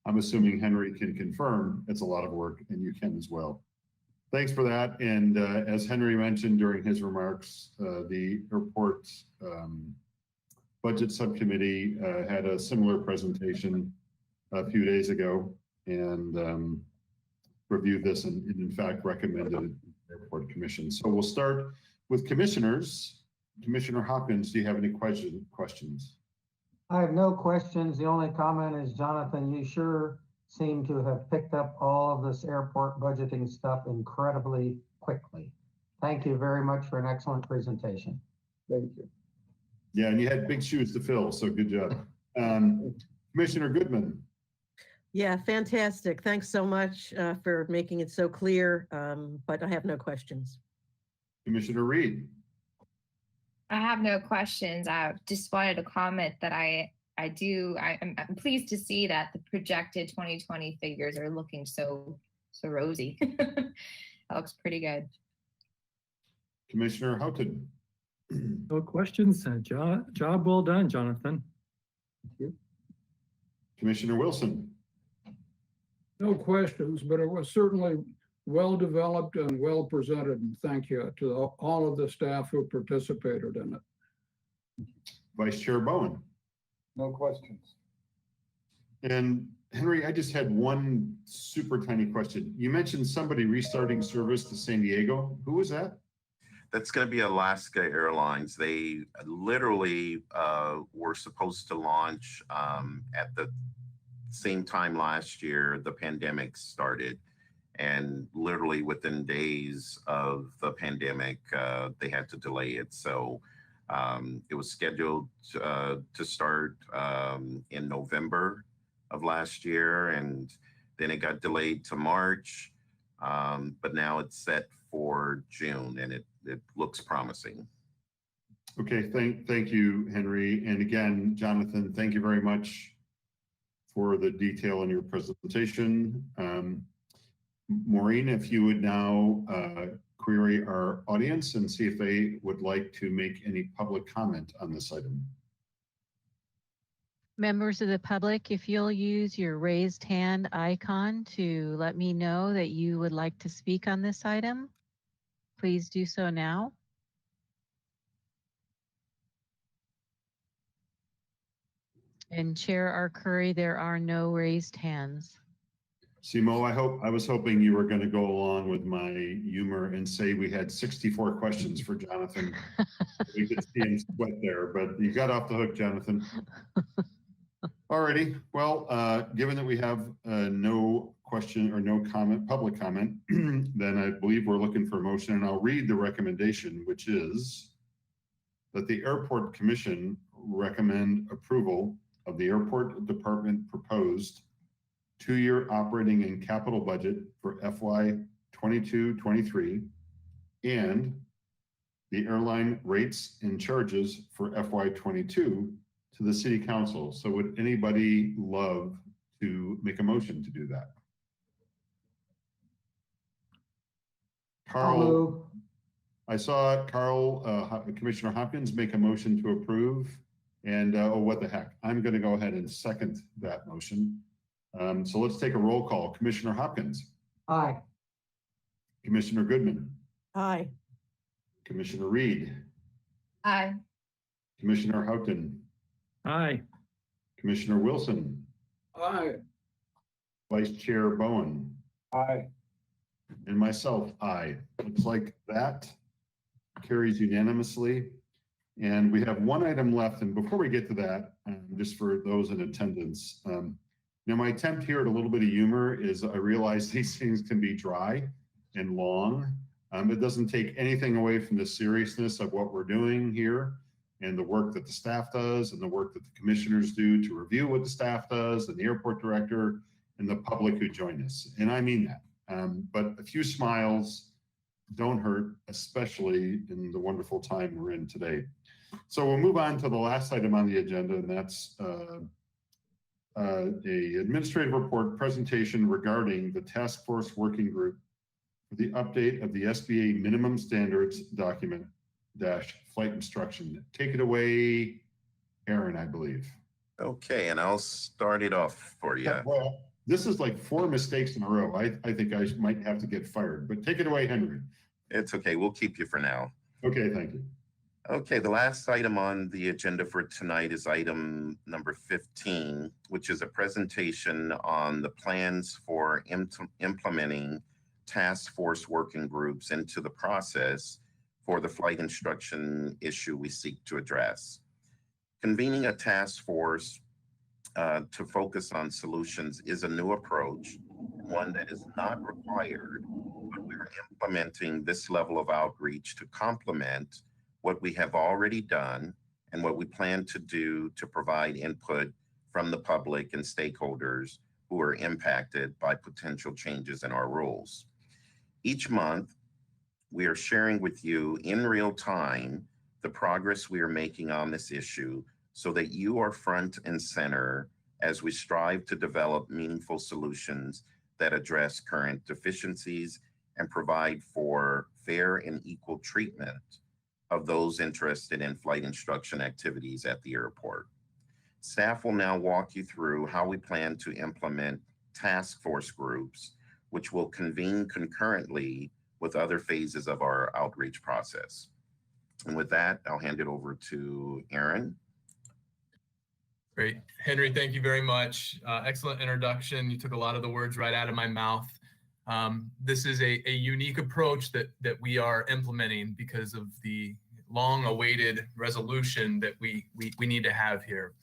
I'm assuming Henry can confirm it's a lot of work, and you can as well. Thanks for that. And as Henry mentioned during his remarks, the airport budget subcommittee had a similar presentation a few days ago and reviewed this and in fact recommended it to the Airport Commission. So we'll start with commissioners. Commissioner Hopkins, do you have any questions? I have no questions. The only comment is, Jonathan, you sure seem to have picked up all of this airport budgeting stuff incredibly quickly. Thank you very much for an excellent presentation. Thank you. Yeah, and you had big shoes to fill, so good job. Commissioner Goodman. Yeah, fantastic. Thanks so much for making it so clear, but I have no questions. Commissioner Reed. I have no questions. I just wanted to comment that I'm pleased to see that the projected 2020 figures are looking so rosy. That looks pretty good. Commissioner Houghton. No questions. Job well done, Jonathan. Thank you. Commissioner Wilson. No questions, but it was certainly well developed and well presented. And thank you to all of the staff who participated in it. Vice Chair Bowen. No questions. And Henry, I just had one super tiny question. You mentioned somebody restarting service to San Diego. Who was that? That's going to be Alaska Airlines. They literally were supposed to launch at the same time last year the pandemic started, and literally within days of the pandemic they had to delay it. So it was scheduled to start in November of last year, and then it got delayed to March, but now it's set for June, and it looks promising. Okay, thank you, Henry. And again, Jonathan, thank you very much for the detail in your presentation. Maureen, if you would now query our audience and see if they would like to make any public comment on this item. Members of the public, if you'll use your raised hand icon to let me know that you would like to speak on this item, please do so now. And Chair Arcuri, there are no raised hands. Simo, I was hoping you were going to go along with my humor and say we had 64 questions for Jonathan. We could see him sweat there, but you got off the hook, Jonathan. Alrighty, well, given that we have no question or no comment, public comment, then I believe we're looking for a motion, and I'll read the recommendation, which is that the Airport Commission recommend approval of the Airport Department proposed 2-year operating and capital budget for FY 22-23 and the airline rates and charges for FY 22 to the City Council. So would anybody love to make a motion to do that? Carl, I saw Carl, Commissioner Hopkins make a motion to approve, and oh, what the heck, I'm going to go ahead and second that motion. So let's take a roll call. Commissioner Hopkins. Aye. Commissioner Goodman. Aye. Commissioner Reed. Aye. Commissioner Houghton. Aye. Commissioner Wilson. Aye. Vice Chair Bowen. Aye. And myself, aye. Looks like that carries unanimously. And we have one item left. And before we get to that, just for those in attendance, now my attempt here at a little bit of humor is I realize these things can be dry and long. It doesn't take anything away from the seriousness of what we're doing here and the work that the staff does and the work that the commissioners do to review what the staff does and the airport director and the public who join us. And I mean that. But a few smiles don't hurt, especially in the wonderful time we're in today. So we'll move on to the last item on the agenda, and that's a administrative report presentation regarding the task force working group for the update of the SBA minimum standards document dash flight instruction. Take it away, Aaron, I believe. Okay, and I'll start it off for you. Well, this is like 4 mistakes in a row. I think I might have to get fired, but take it away, Henry. It's okay, we'll keep you for now. Okay, thank you. Okay, the last item on the agenda for tonight is item number 15, which is a presentation on the plans for implementing task force working groups into the process for the flight instruction issue we seek to address. Convening a task force to focus on solutions is a new approach, one that is not required, but we're implementing this level of outreach to complement what we have already done and what we plan to do to provide input from the public and stakeholders who are impacted by potential changes in our rules. Each month, we are sharing with you in real time the progress we are making on this issue so that you are front and center as we strive to develop meaningful solutions that address current deficiencies and provide for fair and equal treatment of those interested in flight instruction activities at the airport. Staff will now walk you through how we plan to implement task force groups, which will convene concurrently with other phases of our outreach process. And with that, I'll hand it over to Aaron. Great. Henry, thank you very much. Excellent introduction. You took a lot of the words right out of my mouth. This is a unique approach that we are implementing because of the long-awaited resolution that we need to have here.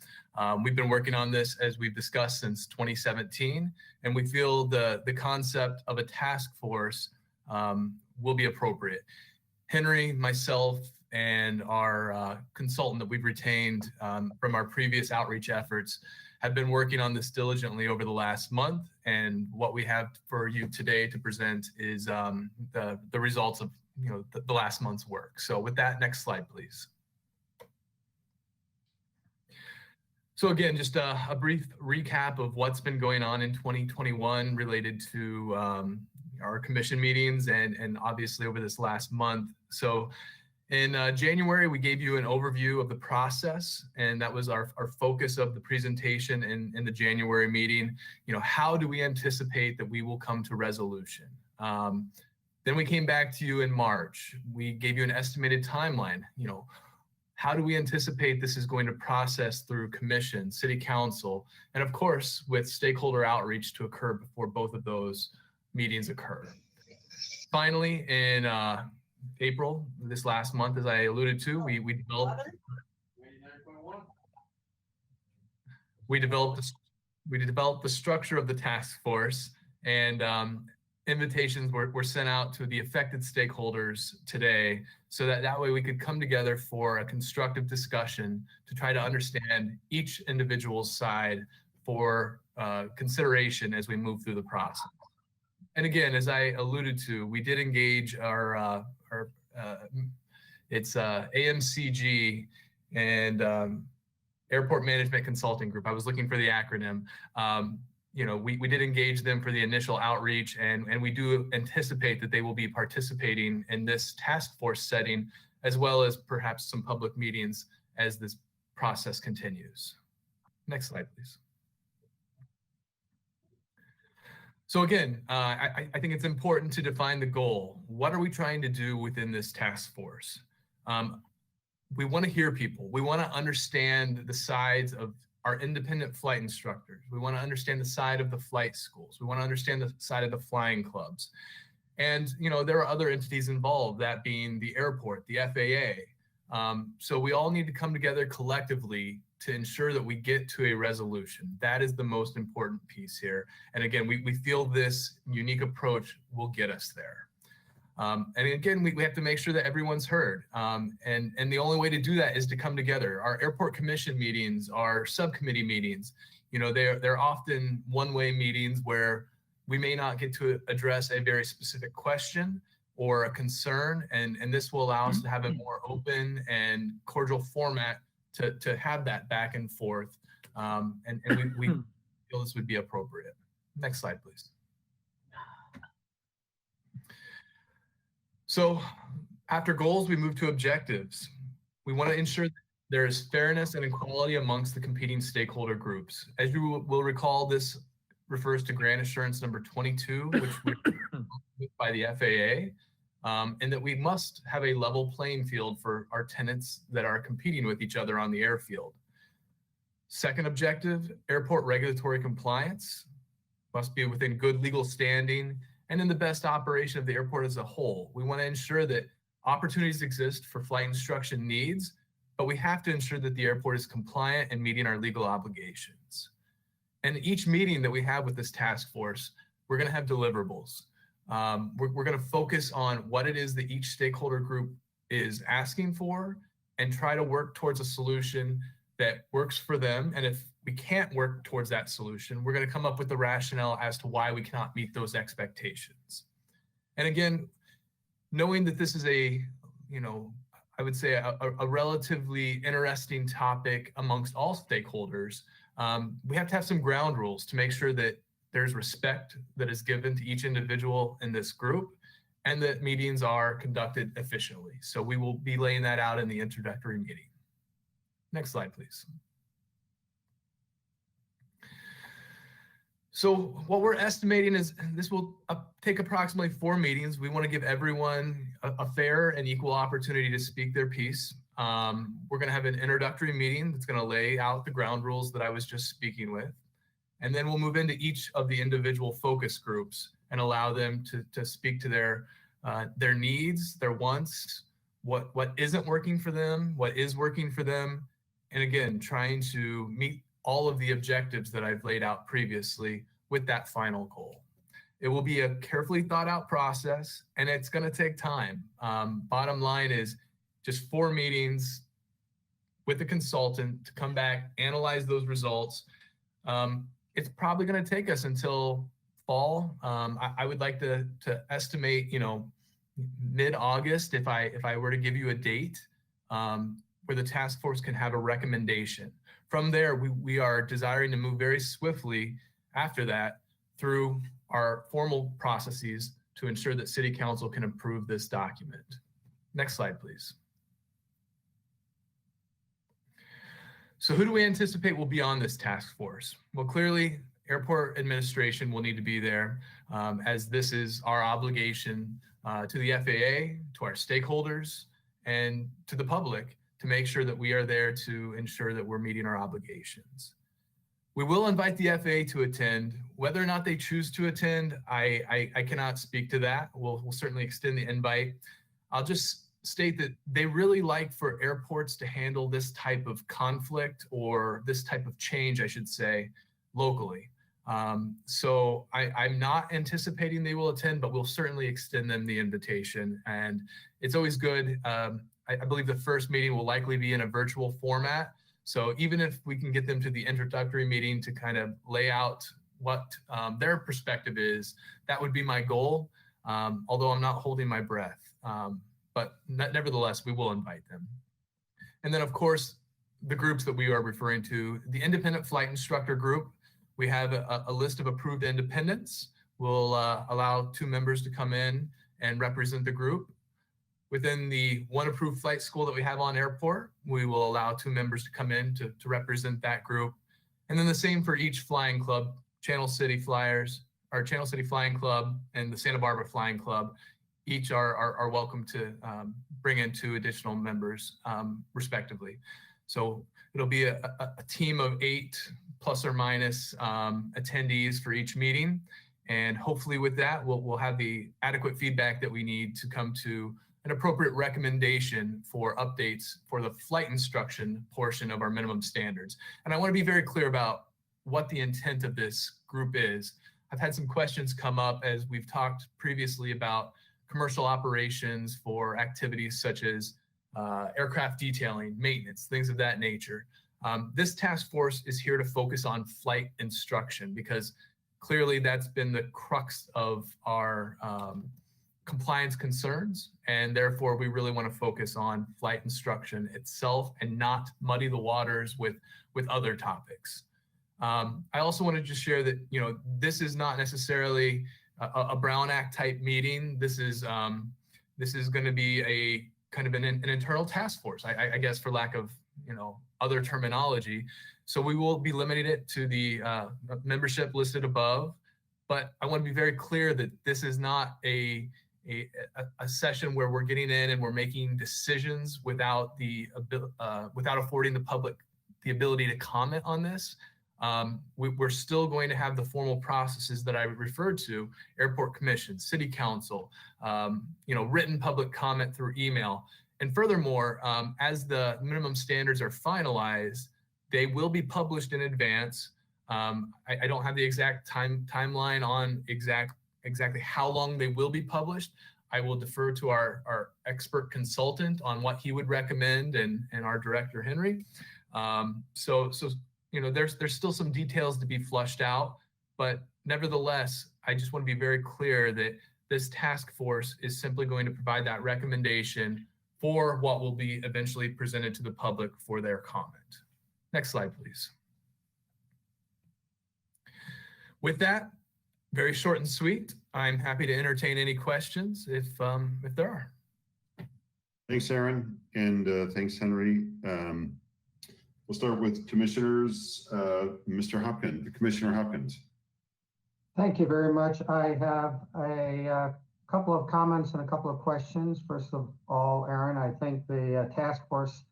We've been working on this, as we've discussed, since 2017, and we feel the concept of a task force will be appropriate. Henry, myself, and our consultant that we've retained from our previous outreach efforts have been working on this diligently over the last month, and what we have for you today to present is the results of the last month's work. So with that, next slide, please. So again, just a brief recap of what's been going on in 2021 related to our commission meetings and obviously over this last month. So in January, we gave you an overview of the process, and that was our focus of the presentation in the January meeting. How do we anticipate that we will come to resolution? Then we came back to you in March. We gave you an estimated timeline. How do we anticipate this is going to process through commission, city council, and of course, with stakeholder outreach to occur before both of those meetings occur. Finally, in April, this last month, as I alluded to, we developed the structure of the task force, and invitations were sent out to the affected stakeholders today so that way we could come together for a constructive discussion to try to understand each individual's side for consideration as we move through the process. And again, as I alluded to, we did engage our AMCG and Airport Management Consulting Group. I was looking for the acronym. We did engage them for the initial outreach, and we do anticipate that they will be participating in this task force setting, as well as perhaps some public meetings as this process continues. Next slide, please. So again, I think it's important to define the goal. What are we trying to do within this task force? We want to hear people. We want to understand the sides of our independent flight instructors. We want to understand the side of the flight schools. We want to understand the side of the flying clubs. And, there are other entities involved, that being the airport, the FAA. So we all need to come together collectively to ensure that we get to a resolution. That is the most important piece here. And again, we feel this unique approach will get us there. And again, we have to make sure that everyone's heard. And the only way to do that is to come together. Our airport commission meetings, our subcommittee meetings, they're often one-way meetings where we may not get to address a very specific question, or a concern, and this will allow us to have a more open and cordial format to have that back and forth. And we feel this would be appropriate. Next slide, please. So after goals, we move to objectives. We want to ensure that there is fairness and equality amongst the competing stakeholder groups. As you will recall, this refers to grant assurance number 22, which was by the FAA, and that we must have a level playing field for our tenants that are competing with each other on the airfield. Second objective, airport regulatory compliance must be within good legal standing and in the best operation of the airport as a whole. We want to ensure that opportunities exist for flight instruction needs, but we have to ensure that the airport is compliant and meeting our legal obligations. And each meeting that we have with this task force, we're going to have deliverables. We're going to focus on what it is that each stakeholder group is asking for and try to work towards a solution that works for them. And if we can't work towards that solution, we're going to come up with the rationale as to why we cannot meet those expectations. And again, knowing that this is a, I would say a relatively interesting topic amongst all stakeholders, we have to have some ground rules to make sure that there's respect that is given to each individual in this group and that meetings are conducted efficiently. So we will be laying that out in the introductory meeting. Next slide, please. So what we're estimating is this will take approximately 4 meetings. We want to give everyone a fair and equal opportunity to speak their piece. We're going to have an introductory meeting that's going to lay out the ground rules that I was just speaking with. And then we'll move into each of the individual focus groups and allow them to speak to their needs, their wants, what isn't working for them, what is working for them. And again, trying to meet all of the objectives that I've laid out previously with that final goal. It will be a carefully thought out process and it's going to take time. Bottom line is just 4 meetings with a consultant to come back, analyze those results. It's probably going to take us until fall. I would like to estimate, mid-August if I were to give you a date where the task force can have a recommendation. From there, we are desiring to move very swiftly after that through our formal processes to ensure that City Council can approve this document. Next slide, please. So who do we anticipate will be on this task force? Well, clearly, airport administration will need to be there as this is our obligation to the FAA, to our stakeholders, and to the public to make sure that we are there to ensure that we're meeting our obligations. We will invite the FAA to attend. Whether or not they choose to attend, I cannot speak to that. We'll certainly extend the invite. I'll just state that they really like for airports to handle this type of conflict or this type of change, I should say, locally. So I'm not anticipating they will attend, but we'll certainly extend them the invitation. And it's always good. I believe the first meeting will likely be in a virtual format. So even if we can get them to the introductory meeting to kind of lay out what their perspective is, that would be my goal, although I'm not holding my breath. But nevertheless, we will invite them. And then, of course, the groups that we are referring to, the independent flight instructor group, we have a list of approved independents. We'll allow 2 members to come in and represent the group. Within the 1 approved flight school that we have on airport, we will allow 2 members to come in to represent that group. And then the same for each flying club, Channel City Flyers, our Channel City Flying Club and the Santa Barbara Flying Club, each are welcome to bring in 2 additional members respectively. So it'll be a team of 8 plus or minus attendees for each meeting. And hopefully with that, we'll have the adequate feedback that we need to come to an appropriate recommendation for updates for the flight instruction portion of our minimum standards. And I want to be very clear about what the intent of this group is. I've had some questions come up as we've talked previously about commercial operations for activities such as aircraft detailing, maintenance, things of that nature. This task force is here to focus on flight instruction because clearly that's been the crux of our compliance concerns, and therefore we really want to focus on flight instruction itself and not muddy the waters with other topics. I also want to just share that, you know, this is not necessarily a Brown Act type meeting. This is going to be a kind of an internal task force, I guess, for lack of, you know, other terminology. So we will be limiting it to the membership listed above, but I want to be very clear that this is not a session where we're getting in and we're making decisions without without affording the public the ability to comment on this. We're still going to have the formal processes that I referred to: airport commission, city council, you know, written public comment through email. And furthermore, as the minimum standards are finalized, they will be published in advance. I don't have the exact timeline on exactly how long they will be published. I will defer to our expert consultant on what he would recommend, and our director, Henry. So you know, there's still some details to be flushed out, but nevertheless, I just want to be very clear that this task force is simply going to provide that recommendation for what will be eventually presented to the public for their comment. Next slide, please. With that, very short and sweet, I'm happy to entertain any questions if there are. Thanks, Aaron, and thanks, Henry. We'll start with commissioners. Mr. Hopkins, Commissioner Hopkins. Thank you very much. I have a couple of comments and a couple of questions. First of all, Aaron, I think the task force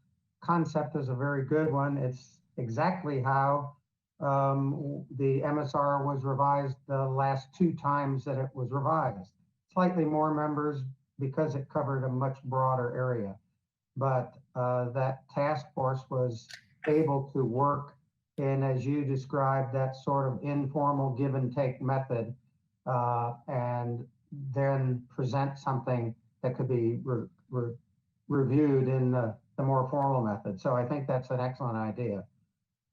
concept is a very good one. It's exactly how the MSR was revised the last 2 times that it was revised. Slightly more members because it covered a much broader area. But that task force was able to work in, as you described, that sort of informal give and take method, and then present something that could be reviewed in the more formal method. So I think that's an excellent idea.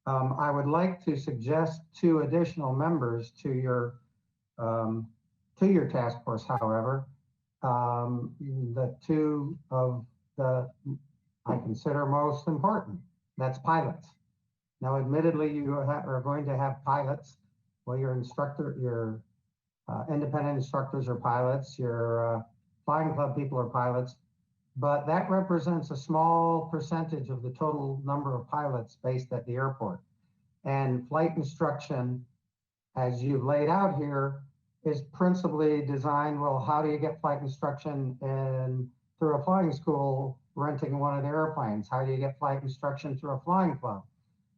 I would like to suggest 2 additional members to your task force, however. The 2 of the I consider most important. That's pilots. Now, admittedly, you are going to have pilots. Well, your independent instructors are pilots. Your flying club people are pilots. But that represents a small percentage of the total number of pilots based at the airport. And flight instruction, as you've laid out here, is principally designed, well, how do you get flight instruction through a flying school renting one of the airplanes? How do you get flight instruction through a flying club?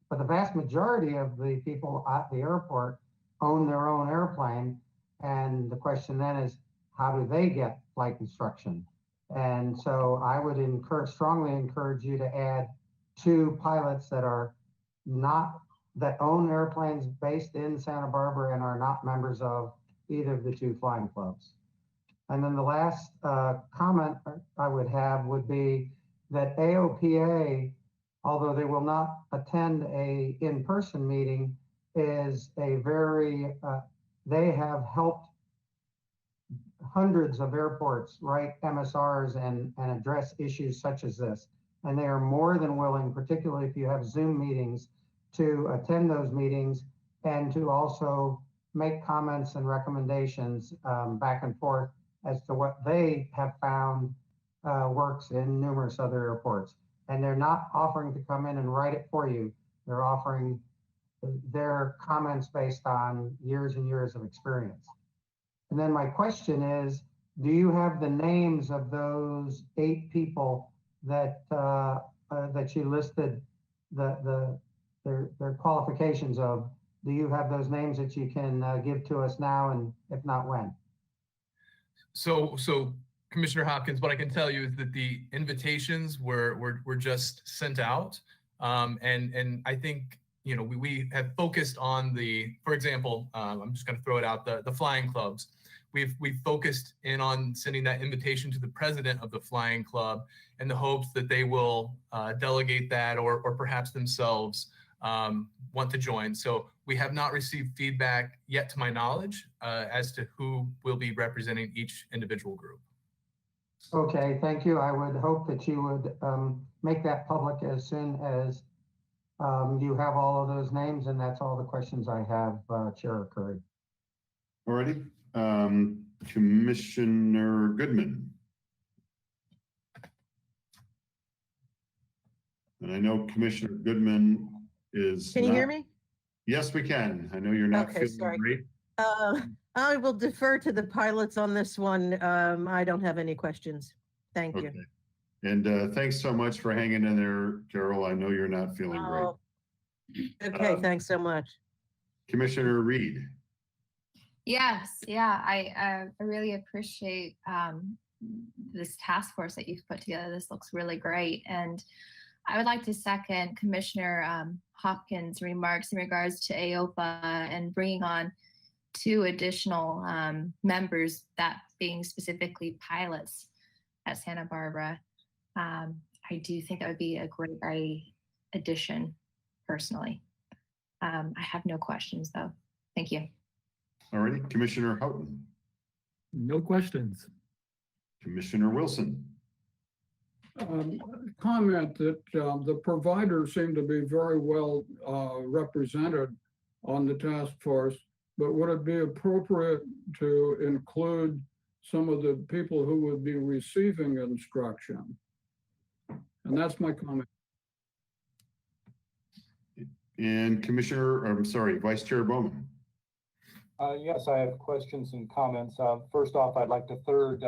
But the vast majority of the people at the airport own their own airplane. And the question then is, how do they get flight instruction? And so I would strongly encourage you to add 2 pilots that own airplanes based in Santa Barbara and are not members of either of the 2 flying clubs. And then the last comment I would have would be that AOPA, although they will not attend a in-person meeting, is they have helped hundreds of airports write MSRs and address issues such as this. And they are more than willing, particularly if you have Zoom meetings, to attend those meetings and to also make comments and recommendations back and forth as to what they have found works in numerous other airports. And they're not offering to come in and write it for you. They're offering their comments based on years and years of experience. And then my question is, do you have the names of those 8 people that you listed their qualifications of? Do you have those names that you can give to us now, and if not, when? So Commissioner Hopkins, what I can tell you is that the invitations were just sent out, and I think, you know, we have focused on for example, I'm just going to throw it out, the flying clubs. We've focused in on sending that invitation to the president of the flying club in the hopes that they will delegate that or perhaps themselves want to join. So we have not received feedback yet, to my knowledge, as to who will be representing each individual group. Okay, thank you. I would hope that you would make that public as soon as you have all of those names, and that's all the questions I have, Chair Curry. Alrighty, Commissioner Goodman. And I know Commissioner Goodman is. Can you hear not- me? Yes, we can. I know you're not Okay, feeling sorry. great. I will defer to the pilots on this one. I don't have any questions. Thank you. Okay. And thanks so much for hanging in there, Carol. I know you're not feeling great. Oh, okay, thanks so much. Commissioner Reed. Yes, yeah, I really appreciate this task force that you've put together. This looks really great. And I would like to second Commissioner Hopkins' remarks in regards to AOPA and bringing on 2 additional members, that being specifically pilots at Santa Barbara. I do think that would be a great addition personally. I have no questions though. Thank you. Alrighty, Commissioner Houghton. No questions. Commissioner Wilson. Comment that the providers seem to be very well represented on the task force, but would it be appropriate to include some of the people who would be receiving instruction? And that's my comment. And Vice Chair Bowman. Yes, I have questions and comments. First off, I'd like to third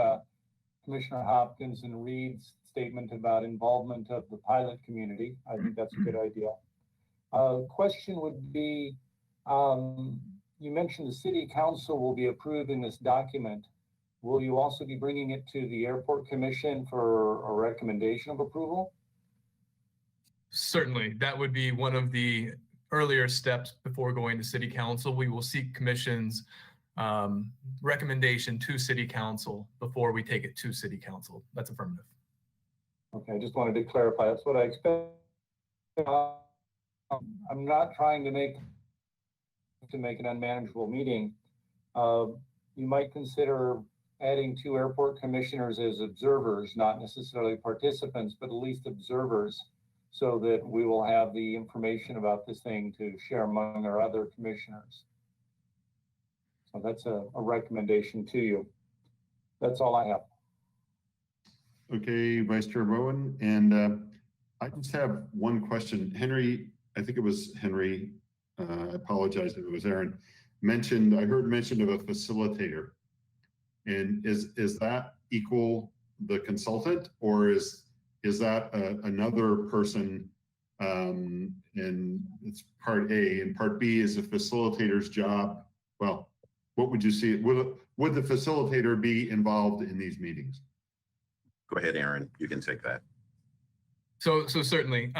Commissioner Hopkins and Reed's statement about involvement of the pilot community. I think that's a good idea. Question would be, you mentioned the City Council will be approving this document. Will you also be bringing it to the Airport Commission for a recommendation of approval? Certainly, that would be one of the earlier steps before going to City Council. We will seek Commission's recommendation to City Council before we take it to City Council. That's affirmative. Okay, I just wanted to clarify. That's what I expect. I'm not trying to make an unmanageable meeting. You might consider adding 2 airport commissioners as observers, not necessarily participants, but at least observers, so that we will have the information about this thing to share among our other commissioners. So that's a recommendation to you. That's all I have. Okay, Vice Chair Bowen. And I just have one question. Henry, I think it was Henry, I apologize if it was Aaron, I heard mention of a facilitator. And is that equal the consultant, or is that another person? And it's part A, and part B is a facilitator's job. Well, what would you see? Would the facilitator be involved in these meetings? Go ahead, Aaron. You can take that. So certainly,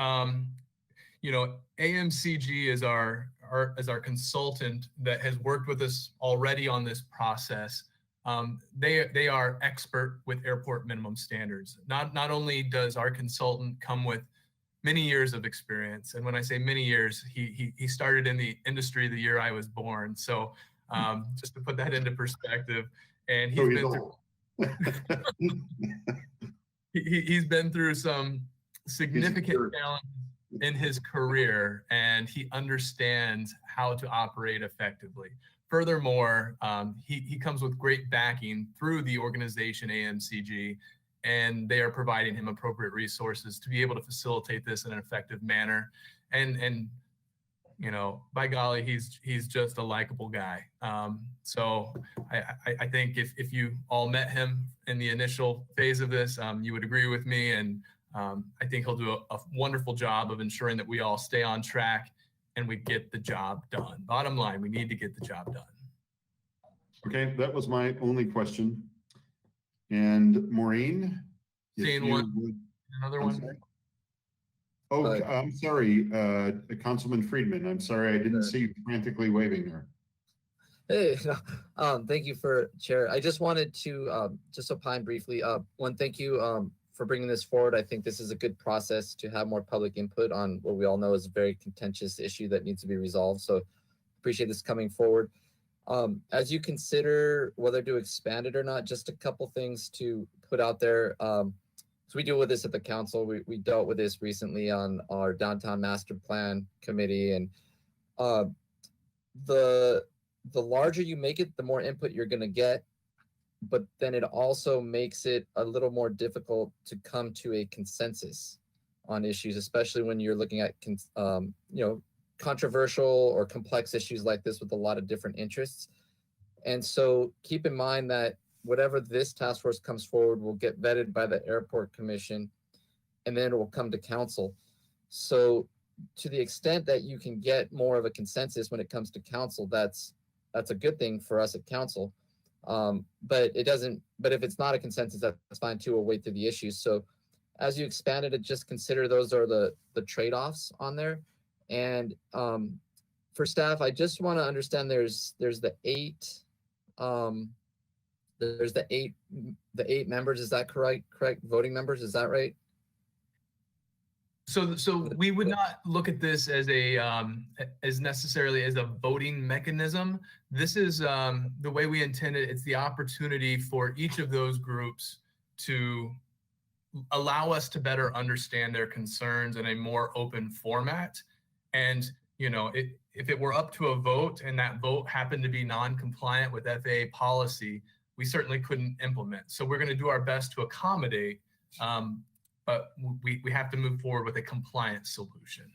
AMCG is our consultant that has worked with us already on this process. They are expert with airport minimum standards. Not only does our consultant come with many years of experience, and when I say many years, he started in the industry the year I was born. So just to put that into perspective, and he's been through some significant challenges in his career, and he understands how to operate effectively. Furthermore, he comes with great backing through the organization AMCG, and they are providing him appropriate resources to be able to facilitate this in an effective manner. And by golly, he's just a likable guy. So I think if you all met him in the initial phase of this, you would agree with me. And I think he'll do a wonderful job of ensuring that we all stay on track and we get the job done. Bottom line, we need to get the job done. Okay, that was my only question. And Maureen? Seeing another one. Sorry. Oh, I'm sorry, Councilman Friedman. I'm sorry, I didn't see you frantically waving there. Hey, thank you Chair. I just wanted to just opine briefly. One, thank you for bringing this forward. I think this is a good process to have more public input on what we all know is a very contentious issue that needs to be resolved. So appreciate this coming forward. As you consider whether to expand it or not, just a couple things to put out there. So we deal with this at the council. We dealt with this recently on our downtown master plan committee, and the larger you make it, the more input you're going to get. But then it also makes it a little more difficult to come to a consensus on issues, especially when you're looking at controversial or complex issues like this with a lot of different interests. And so keep in mind that whatever this task force comes forward will get vetted by the airport commission, and then it will come to council. So to the extent that you can get more of a consensus when it comes to council, that's a good thing for us at council. But if it's not a consensus, that's fine too. We'll wait through the issues. So as you expand it, just consider those are the trade-offs on there. And for staff, I just want to understand there's the eight members. Is that correct? Voting members. Is that right? So we would not look at this as as necessarily as a voting mechanism. This is the way we intend it. It's the opportunity for each of those groups to allow us to better understand their concerns in a more open format. And, if it were up to a vote and that vote happened to be non-compliant with FAA policy, we certainly couldn't implement. So we're going to do our best to accommodate, but we have to move forward with a compliant solution.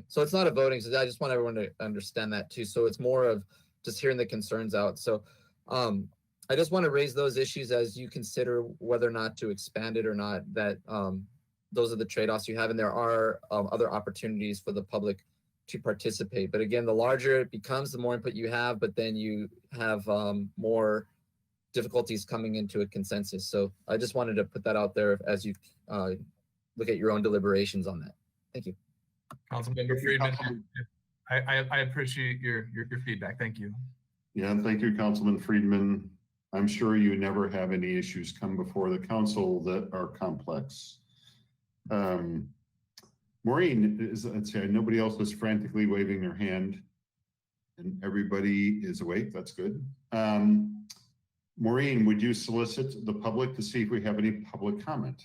So it's not a voting. So I just want everyone to understand that too. So it's more of just hearing the concerns out. So I just want to raise those issues as you consider whether or not to expand it or not, that those are the trade-offs you have. And there are other opportunities for the public to participate. But again, the larger it becomes, the more input you have, but then you have more difficulties coming into a consensus. So I just wanted to put that out there as you look at your own deliberations on that. Thank you. Councilmember Friedman, I appreciate your feedback. Thank you. Yeah, thank you, Councilman Friedman. I'm sure you never have any issues come before the council that are complex. Maureen, let's say nobody else is frantically waving their hand and everybody is awake. That's good. Maureen, would you solicit the public to see if we have any public comment?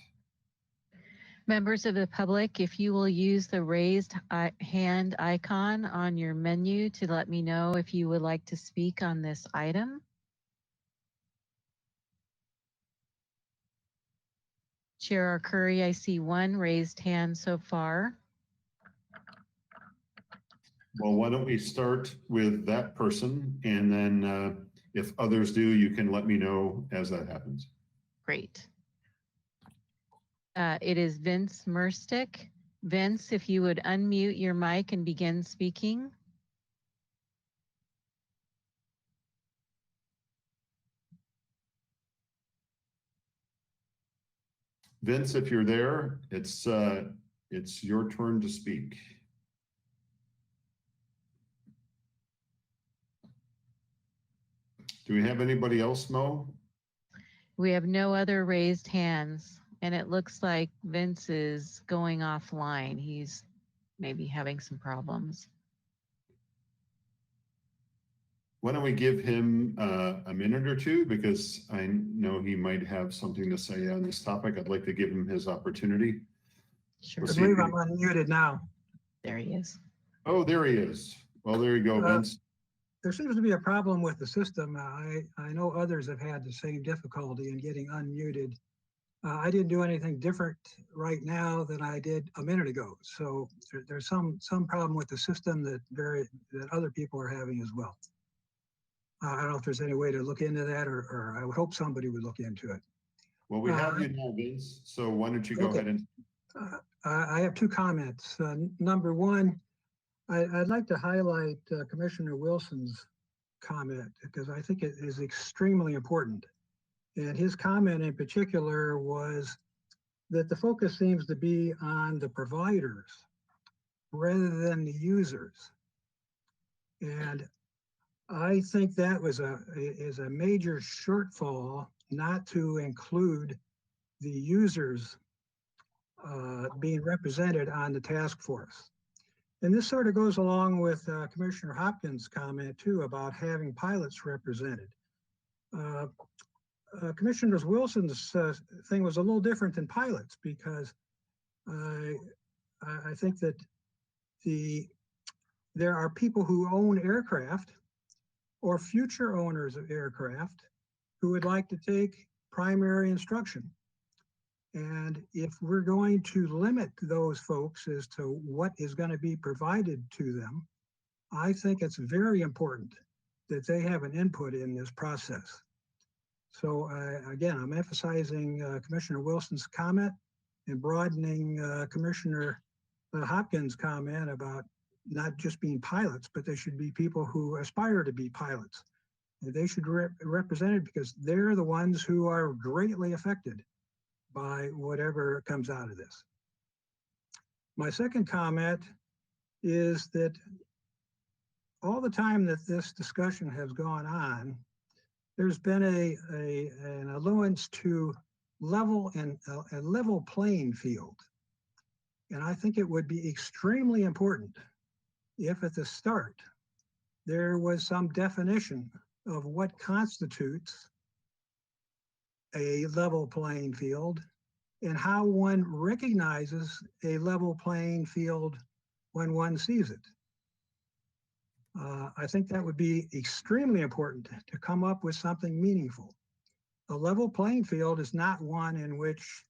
Members of the public, if you will use the raised hand icon on your menu to let me know if you would like to speak on this item. Chair Arcuri, I see one raised hand so far. Well, why don't we start with that person, and then if others do, you can let me know as that happens. Great. It is Vince Merstick. Vince, if you would unmute your mic and begin speaking. Vince, if you're there, it's your turn to speak. Do we have anybody else, Mo? We have no other raised hands, and it looks like Vince is going offline. He's maybe having some problems. Why don't we give him a minute or two, because I know he might have something to say on this topic. I'd like to give him his opportunity. Sure. We'll I see believe if I'm unmuted now. There he is. Oh, there he is. Well, there you go, Vince. There seems to be a problem with the system. I know others have had the same difficulty in getting unmuted. I didn't do anything different right now than I did a minute ago. So there's some problem with the system that other people are having as well. I don't know if there's any way to look into that, or I would hope somebody would look into it. Well, we have you now, Vince. So why don't you go ahead and... I have two comments. Number one, I'd like to highlight Commissioner Wilson's comment, because I think it is extremely important. And his comment in particular was that the focus seems to be on the providers rather than the users. And I think that is a major shortfall not to include the users being represented on the task force. And this sort of goes along with Commissioner Hopkins' comment too about having pilots represented. Commissioner Wilson's thing was a little different than pilots because I think that there are people who own aircraft or future owners of aircraft who would like to take primary instruction. And if we're going to limit those folks as to what is going to be provided to them, I think it's very important that they have an input in this process. So again, I'm emphasizing Commissioner Wilson's comment and broadening Commissioner Hopkins' comment about not just being pilots, but they should be people who aspire to be pilots. And they should be represented because they're the ones who are greatly affected by whatever comes out of this. My second comment is that all the time that this discussion has gone on, there's been an allurance to level and a level playing field. And I think it would be extremely important if at the start there was some definition of what constitutes a level playing field and how one recognizes a level playing field when one sees it. I think that would be extremely important to come up with something meaningful. A level playing field is not one in which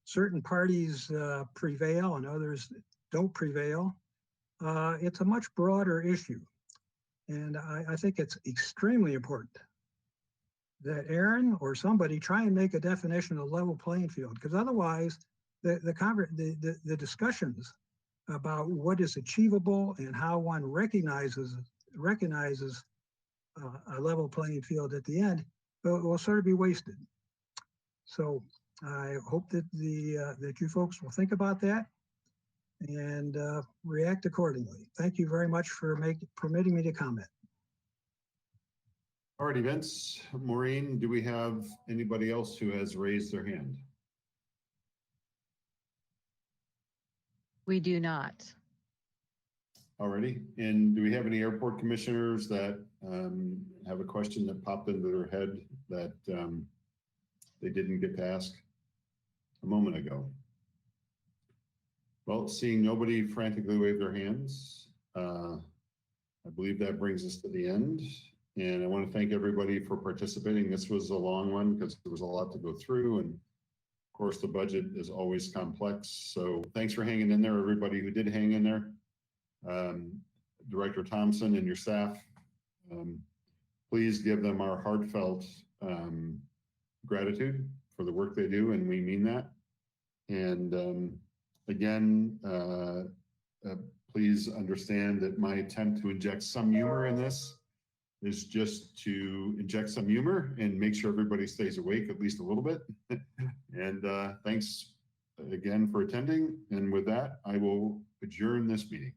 certain parties prevail and others don't prevail. It's a much broader issue. And I think it's extremely important that Aaron or somebody try and make a definition of level playing field, because otherwise the discussions about what is achievable and how one recognizes a level playing field at the end will sort of be wasted. So I hope that that you folks will think about that and react accordingly. Thank you very much for permitting me to comment. All righty, Vince. Maureen, do we have anybody else who has raised their hand? We do not. Alrighty, and do we have any airport commissioners that have a question that popped into their head that they didn't get to ask a moment ago? Well, seeing nobody frantically wave their hands, I believe that brings us to the end. And I want to thank everybody for participating. This was a long one because there was a lot to go through. And of course, the budget is always complex. So thanks for hanging in there, everybody who did hang in there. Director Thompson and your staff, please give them our heartfelt gratitude for the work they do, and we mean that. And again, please understand that my attempt to inject some humor in this is just to inject some humor and make sure everybody stays awake at least a little bit. And thanks again for attending. And with that, I will adjourn this meeting.